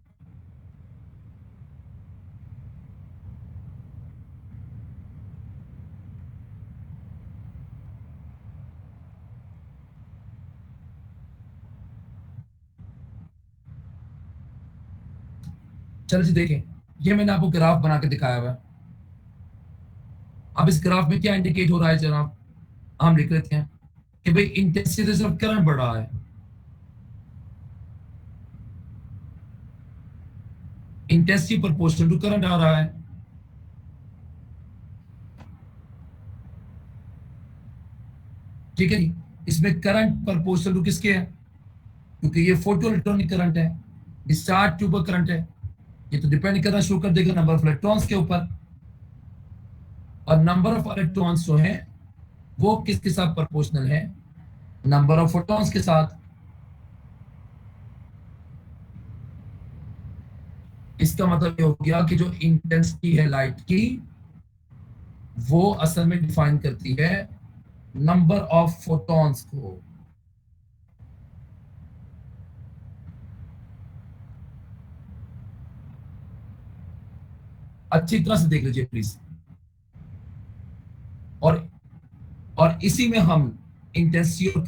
चल जी देखें, ये मैंने आपको ग्राफ बना के दिखाया हुआ है। अब इस ग्राफ में क्या इंडिकेट हो रहा है जनाब, हम लिख लेते हैं कि भाई इंटेंसिटी से करंट बढ़ रहा है। इंटेंसिटी प्रोपोर्शनल टू करंट आ रहा है। ठीक है जी। इसमें करंट प्रोपोर्शनल टू किसके है, क्योंकि ये फोटो इलेक्ट्रॉनिक करंट है, डिस्चार्ज ट्यूब करंट है। ये तो डिपेंड करना शुरू कर देगा नंबर ऑफ इलेक्ट्रॉन्स के ऊपर, और नंबर ऑफ इलेक्ट्रॉन्स जो है वो किसके साथ प्रोपोर्शनल है, नंबर ऑफ फोटॉन्स के साथ। इसका मतलब ये हो गया कि जो इंटेंसिटी है लाइट की, वो असल में डिफाइन करती है नंबर ऑफ फोटॉन्स को। अच्छी तरह से देख लीजिए प्लीज। और और इसी में हम इंटेंसिटी और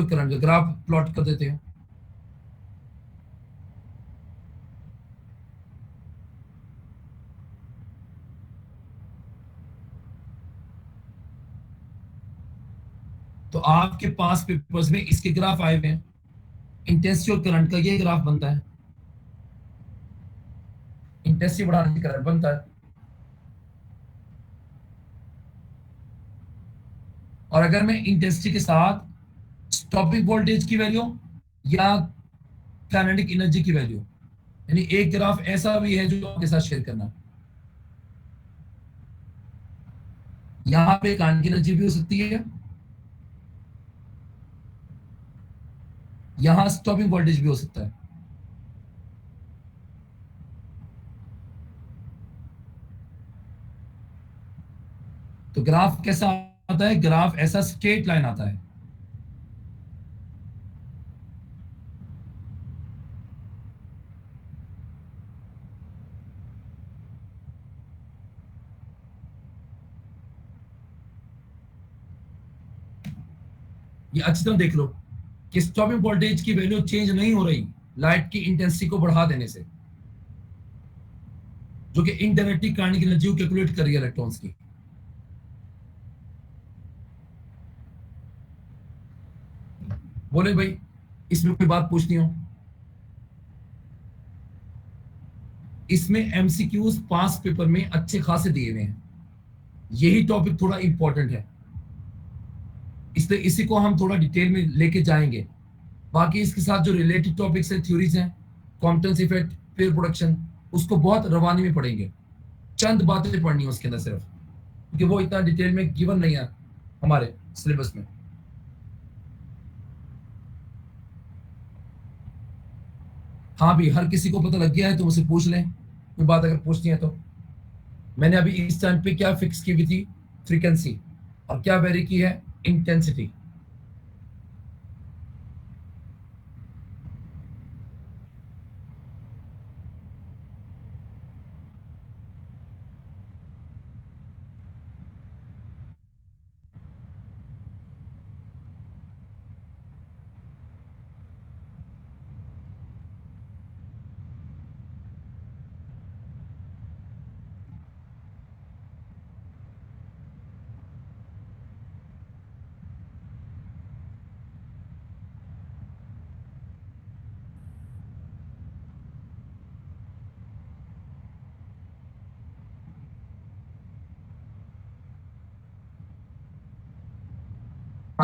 करंट का ग्राफ प्लॉट कर देते हैं। तो आपके पास पेपर्स में इसके ग्राफ आए हुए हैं, इंटेंसिटी और करंट का ये ग्राफ बनता है। इंटेंसिटी बढ़ाने से करंट बनता है। और अगर मैं इंटेंसिटी के साथ स्टॉपिंग वोल्टेज की वैल्यू या काइनेटिक एनर्जी की वैल्यू, यानी एक ग्राफ ऐसा भी है जो आपके साथ शेयर करना। यहाँ पे काइनेटिक एनर्जी भी हो सकती है, यहाँ स्टॉपिंग वोल्टेज भी हो सकता है। तो ग्राफ कैसा आता है, ग्राफ ऐसा स्ट्रेट लाइन आता है। ये अच्छी तरह देख लो कि स्टॉपिंग वोल्टेज की वैल्यू चेंज नहीं हो रही लाइट की इंटेंसिटी को बढ़ा देने से, जो कि इनडायरेक्टली काइनेटिक एनर्जी को कैलकुलेट कर रही है इलेक्ट्रॉन्स की। बोले भाई, इसमें कोई बात पूछनी हो। इसमें एमसीक्यूज पास पेपर में अच्छे खासे दिए हुए हैं, यही टॉपिक थोड़ा इंपॉर्टेंट है, इसलिए इसी को हम थोड़ा डिटेल में लेके जाएंगे। बाकी इसके साथ जो रिलेटेड टॉपिक्स हैं, थ्योरीज हैं, कॉम्पटेंस इफेक्ट, पेयर प्रोडक्शन, उसको बहुत रवानी में पढ़ेंगे। चंद बातें पढ़नी है उसके अंदर सिर्फ, क्योंकि वो इतना डिटेल में गिवन नहीं है हमारे सिलेबस में। हाँ भी, हर किसी को पता लग गया है तो मुझसे पूछ लें, कोई बात अगर पूछनी है तो। मैंने अभी इस टाइम पे क्या फिक्स की हुई थी, फ्रीक्वेंसी, और क्या वेरी की है, इंटेंसिटी।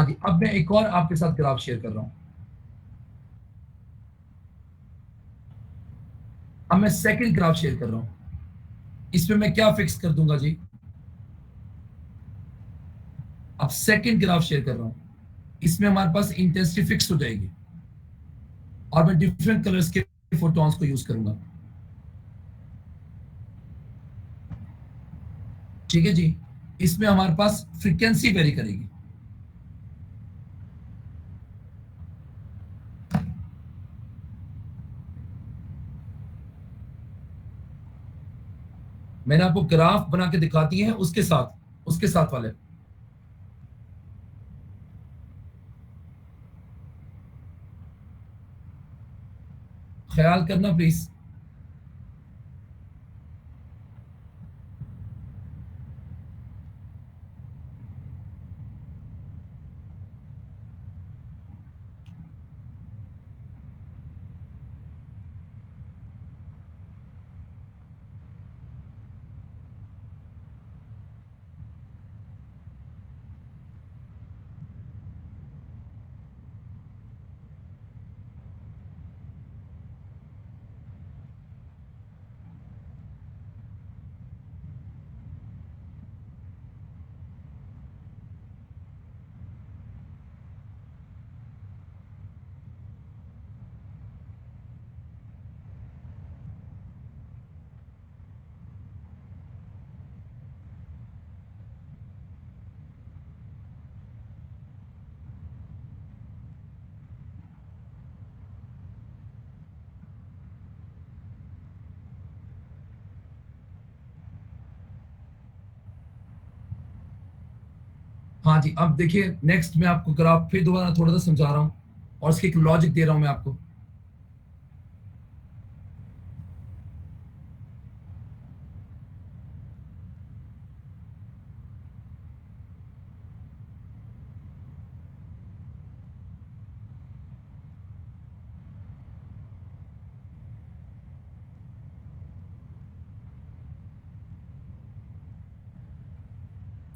हाँ जी, अब मैं एक और आपके साथ ग्राफ शेयर कर रहा हूं। अब मैं सेकंड ग्राफ शेयर कर रहा हूं। इसमें मैं क्या फिक्स कर दूंगा जी? अब सेकंड ग्राफ शेयर कर रहा हूं, इसमें हमारे पास इंटेंसिटी फिक्स हो जाएगी और मैं डिफरेंट कलर्स के फोटॉन्स को यूज करूंगा। ठीक है जी, इसमें हमारे पास फ्रीक्वेंसी वेरी करेगी। मैंने आपको ग्राफ बना के दिखाती है उसके साथ वाले। ख्याल करना प्लीज। हाँ जी, अब देखिए नेक्स्ट मैं आपको ग्राफ फिर दोबारा थोड़ा सा समझा रहा हूँ और इसकी एक लॉजिक दे रहा हूं मैं आपको।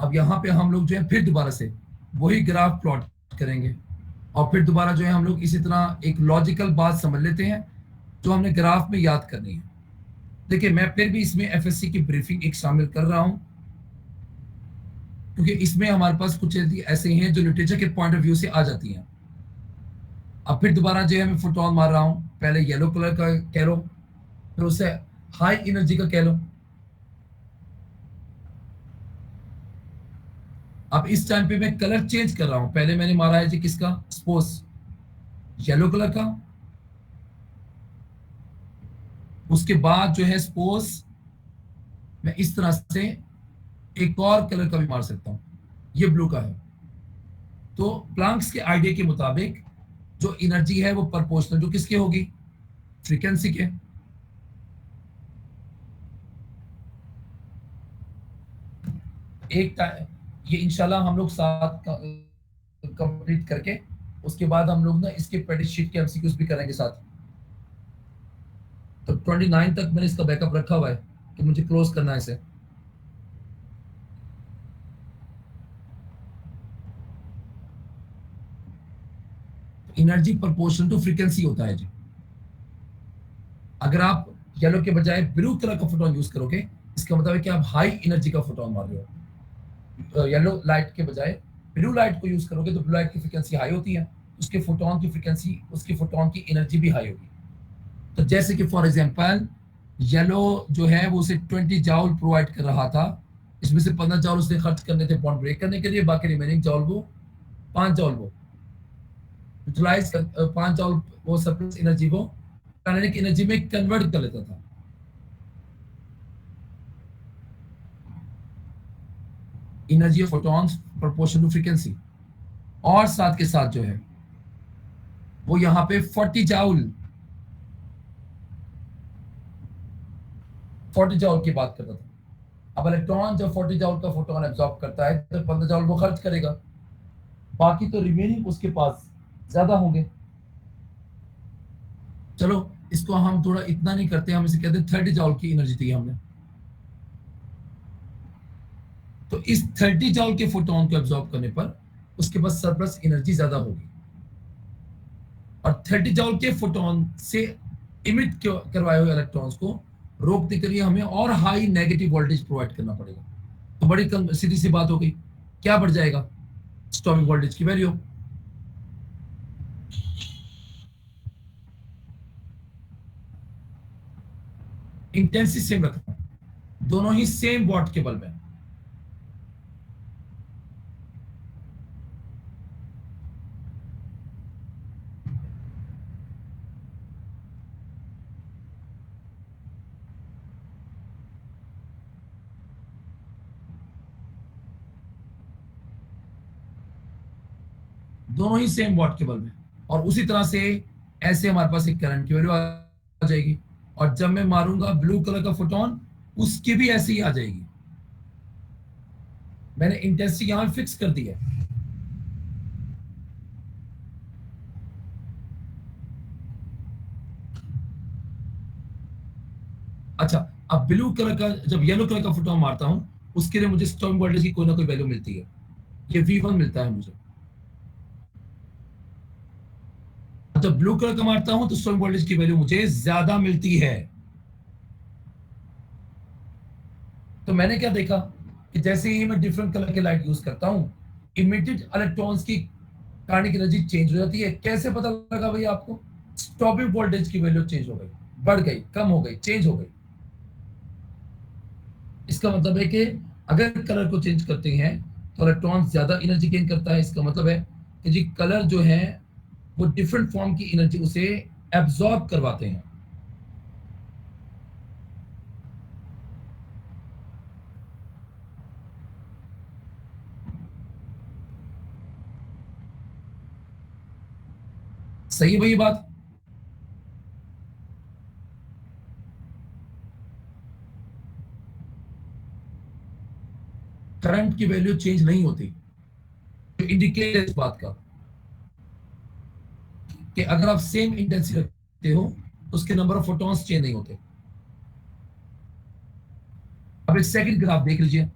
अब यहाँ पे हम लोग जो है फिर दोबारा से वही ग्राफ प्लॉट करेंगे और फिर दोबारा जो है हम लोग इसी तरह एक लॉजिकल बात समझ लेते हैं जो हमने ग्राफ में याद करनी है। देखिए मैं फिर भी इसमें एफएससी की ब्रीफिंग एक शामिल कर रहा हूं क्योंकि इसमें हमारे पास कुछ ऐसे हैं जो लिटरेचर के पॉइंट ऑफ व्यू से आ जाती हैं। अब फिर दोबारा जो है मैं फुटबॉल मार रहा हूं, पहले येलो कलर का कह लो, फिर उससे हाई एनर्जी का कह लो। अब इस टाइम पे मैं कलर चेंज कर रहा हूं, पहले मैंने मारा है जी किसका, सपोज येलो कलर का, उसके बाद जो है सपोज मैं इस तरह से एक और कलर का भी मार सकता हूं, ये ब्लू का है। तो प्लांक्स के आइडिया के मुताबिक जो एनर्जी है वो प्रोपोर्शनल जो किसके होगी, फ्रीक्वेंसी के। एक ये इंशाल्लाह हम लोग साथ कंप्लीट करके उसके बाद हम लोग ना इसके प्रेडिक्ट शीट के एमसीक्यूज भी करेंगे साथ। तो 29 तक मैंने इसका बैकअप रखा हुआ है कि मुझे क्लोज करना है इसे। एनर्जी प्रोपोर्शनल टू फ्रीक्वेंसी होता है जी। अगर आप येलो के बजाय ब्लू कलर का फोटोन यूज करोगे इसका मतलब है कि आप हाई एनर्जी का फोटोन मार रहे हो। येलो लाइट के बजाय ब्लू लाइट को यूज करोगे तो ब्लू लाइट की फ्रीक्वेंसी हाई होती है, उसके फोटोन की फ्रीक्वेंसी, उसके फोटोन की एनर्जी भी हाई होगी। तो जैसे कि फॉर एग्जांपल येलो जो है वो उसे 20 जाउल प्रोवाइड कर रहा था, इसमें से 15 जाउल उसने खर्च करने थे बॉन्ड ब्रेक करने के लिए, बाकी रिमेनिंग जाउल वो 5 जाउल वो यूटिलाइज 5 जाउल वो सरप्लस एनर्जी वो काइनेटिक एनर्जी में कन्वर्ट कर लेता था। Energy of photons proportional to frequency. और साथ के साथ जो है वो यहाँ पे 40 जाउल की बात करता था। अब इलेक्ट्रॉन जब 40 जाउल का फोटोन एब्जॉर्ब करता है तो 15 जाउल वो खर्च करेगा, बाकी तो रिमेनिंग उसके पास ज्यादा होंगे। चलो इसको हम थोड़ा इतना नहीं करते, हम इसे कहते हैं 30 जाउल की एनर्जी दी हमने। तो इस 30 जाउल के फोटोन को एब्जॉर्ब करने पर उसके पास सरप्लस एनर्जी ज्यादा होगी, और 30 जूल के फोटोन से इमिट करवाए हुए इलेक्ट्रॉन्स को रोकने के लिए हमें और हाई नेगेटिव वोल्टेज प्रोवाइड करना पड़ेगा। तो बड़ी सीधी सी बात हो गई, क्या बढ़ जाएगा? स्टॉपिंग वोल्टेज की वैल्यू। इंटेंसिटी सेम रखना, दोनों ही सेम वॉट के बल्ब है। दोनों ही सेम वॉट के बल्ब है, और उसी तरह से ऐसे हमारे पास एक करंट की वैल्यू आ जाएगी, और जब मैं मारूंगा ब्लू कलर का फोटोन, उसकी भी ऐसे ही आ जाएगी। मैंने इंटेंसिटी यहां फिक्स कर दी है। अच्छा, अब ब्लू कलर का जब येलो कलर का फोटोन मारता हूं, उसके लिए मुझे स्टॉपिंग वोल्टेज की कोई ना कोई वैल्यू मिलती है। ये V1 मिलता है मुझे। जब ब्लू कलर का मारता हूं तो स्टॉपिंग वोल्टेज की वैल्यू मुझे ज्यादा मिलती है। तो मैंने क्या देखा कि जैसे ही मैं डिफरेंट कलर के लाइट यूज करता हूं, इमिटेड इलेक्ट्रॉन्स की काइनेटिक एनर्जी चेंज हो जाती है। कैसे पता लगा भाई आपको? स्टॉपिंग वोल्टेज की वैल्यू चेंज हो गई, बढ़ गई, कम हो गई, चेंज हो गई। इसका मतलब है कि अगर कलर को चेंज करते हैं तो इलेक्ट्रॉन ज्यादा एनर्जी गेन करता है। इसका मतलब है कि जी कलर जो है वो डिफरेंट फॉर्म की एनर्जी उसे एब्जॉर्ब करवाते हैं। सही है भाई ये बात? करंट की वैल्यू चेंज नहीं होती, जो इंडिकेट है इस बात का कि अगर आप सेम इंटेंसिटी रखते हो तो उसके नंबर ऑफ फोटॉन्स चेंज नहीं होते। अब एक सेकंड ग्राफ देख लीजिए,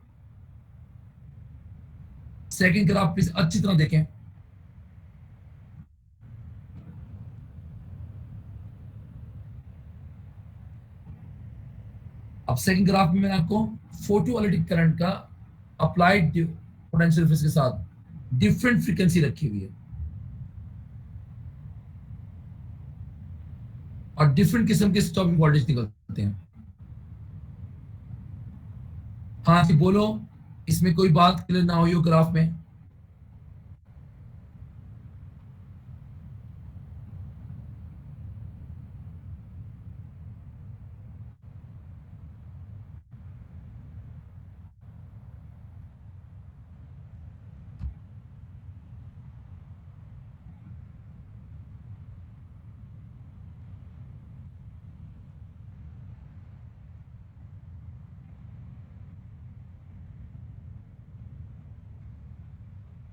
सेकंड ग्राफ प्लीज अच्छी तरह देखें। अब सेकंड ग्राफ में मैंने आपको फोटोवोल्टिक करंट का अप्लाइड पोटेंशियल डिफरेंस के साथ डिफरेंट फ्रीक्वेंसी रखी हुई है, और डिफरेंट किस्म के स्टॉपिंग वोल्टेज निकलते हैं। हाँ जी बोलो, इसमें कोई बात क्लियर ना हुई हो ग्राफ में?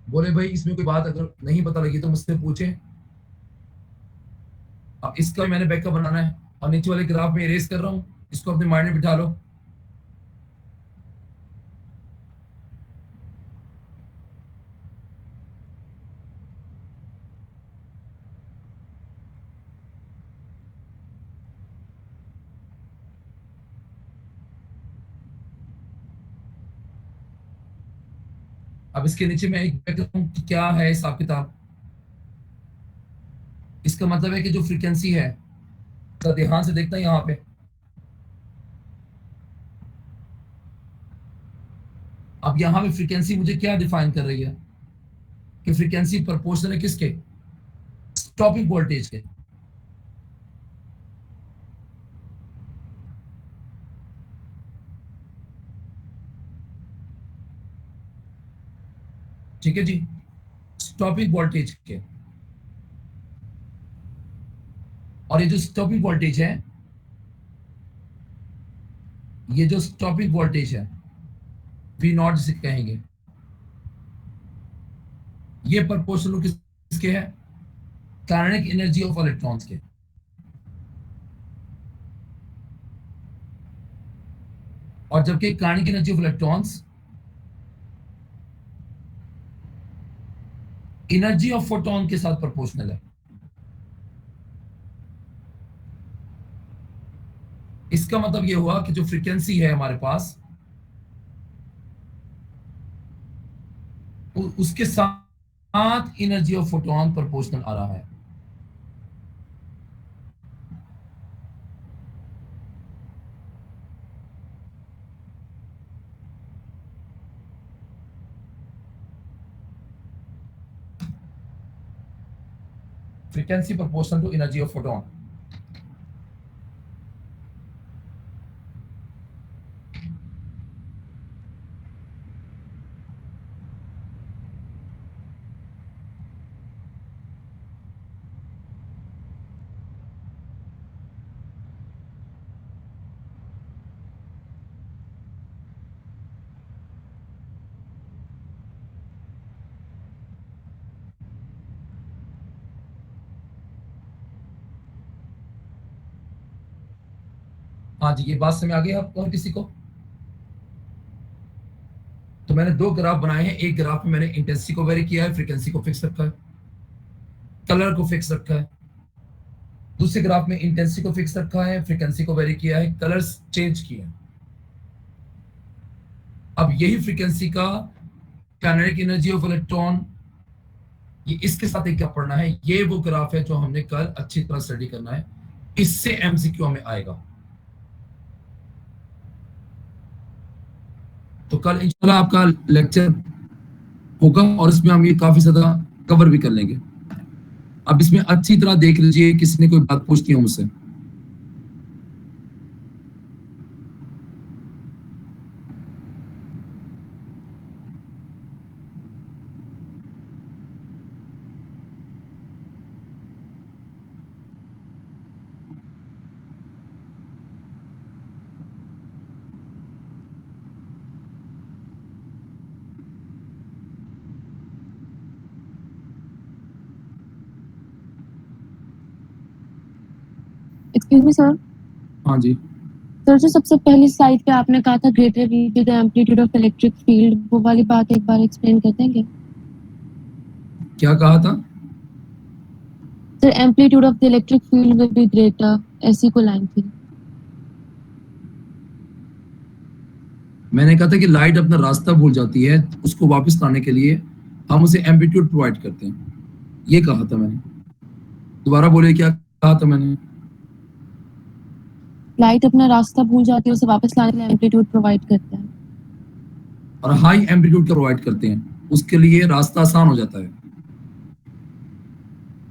बोले भाई इसमें कोई बात अगर नहीं पता लगी तो मुझसे पूछे। अब इसका भी मैंने बैकअप बनाना है, और नीचे वाले ग्राफ में इरेज कर रहा हूँ, इसको अपने माइंड में बिठा लो। अब इसके नीचे मैं एक बैकअप हूँ कि क्या है हिसाब किताब। इसका मतलब है कि जो फ्रीक्वेंसी है, तो ध्यान से देखता है यहाँ पे। अब यहाँ पे फ्रीक्वेंसी मुझे क्या डिफाइन कर रही है कि फ्रीक्वेंसी प्रोपोर्शनल है किसके? स्टॉपिंग वोल्टेज के। ठीक है जी, स्टॉपिंग वोल्टेज के। और ये जो स्टॉपिंग वोल्टेज है, ये जो स्टॉपिंग वोल्टेज है वी नॉट जिसे कहेंगे, ये प्रोपोर्शनल किसके है? काइनेटिक एनर्जी ऑफ इलेक्ट्रॉन्स के। और जबकि kinetic energy of electrons energy of photon के साथ प्रोपोर्शनल है। इसका मतलब ये हुआ कि जो फ्रीक्वेंसी है हमारे पास उसके साथ एनर्जी ऑफ फोटोन प्रोपोर्शनल आ रहा है। frequency proportional to energy of photon. हाँ जी, ये बात समझ आ गई आपको और किसी को? तो मैंने दो ग्राफ बनाए हैं, एक ग्राफ में मैंने इंटेंसिटी को वेरी किया है, फ्रीक्वेंसी को फिक्स रखा है, कलर को फिक्स रखा है। दूसरे ग्राफ में इंटेंसिटी को फिक्स रखा है, फ्रीक्वेंसी को वेरी किया है, कलर्स चेंज किए हैं। अब यही फ्रीक्वेंसी का काइनेटिक एनर्जी ऑफ इलेक्ट्रॉन, ये इसके साथ एक क्या पढ़ना है, ये वो ग्राफ है जो हमने कल अच्छी तरह स्टडी करना है, इससे एमसीक्यू में आएगा। तो कल इंशाल्लाह आपका लेक्चर होगा और इसमें हम ये काफी ज्यादा कवर भी कर लेंगे। अब इसमें अच्छी तरह देख लीजिए, किसी ने कोई बात पूछती है मुझसे। Excuse me sir. हाँ जी सर, जो सबसे पहली स्लाइड पे आपने कहा था greater V the amplitude of electric field, वो वाली बात एक बार एक्सप्लेन कर देंगे? क्या कहा था? Sir, amplitude of the electric field will be greater, ऐसी को लाइन थी। मैंने कहा था कि लाइट अपना रास्ता भूल जाती है, उसको वापस लाने के लिए हम उसे एम्पलीट्यूड प्रोवाइड करते हैं, ये कहा था मैंने। दोबारा बोले, क्या कहा था मैंने? लाइट अपना रास्ता भूल जाती है, उसे वापस लाने के लिए एम्पलीट्यूड प्रोवाइड करते हैं और हाई एम्पलीट्यूड का प्रोवाइड करते हैं, उसके लिए रास्ता आसान हो जाता है।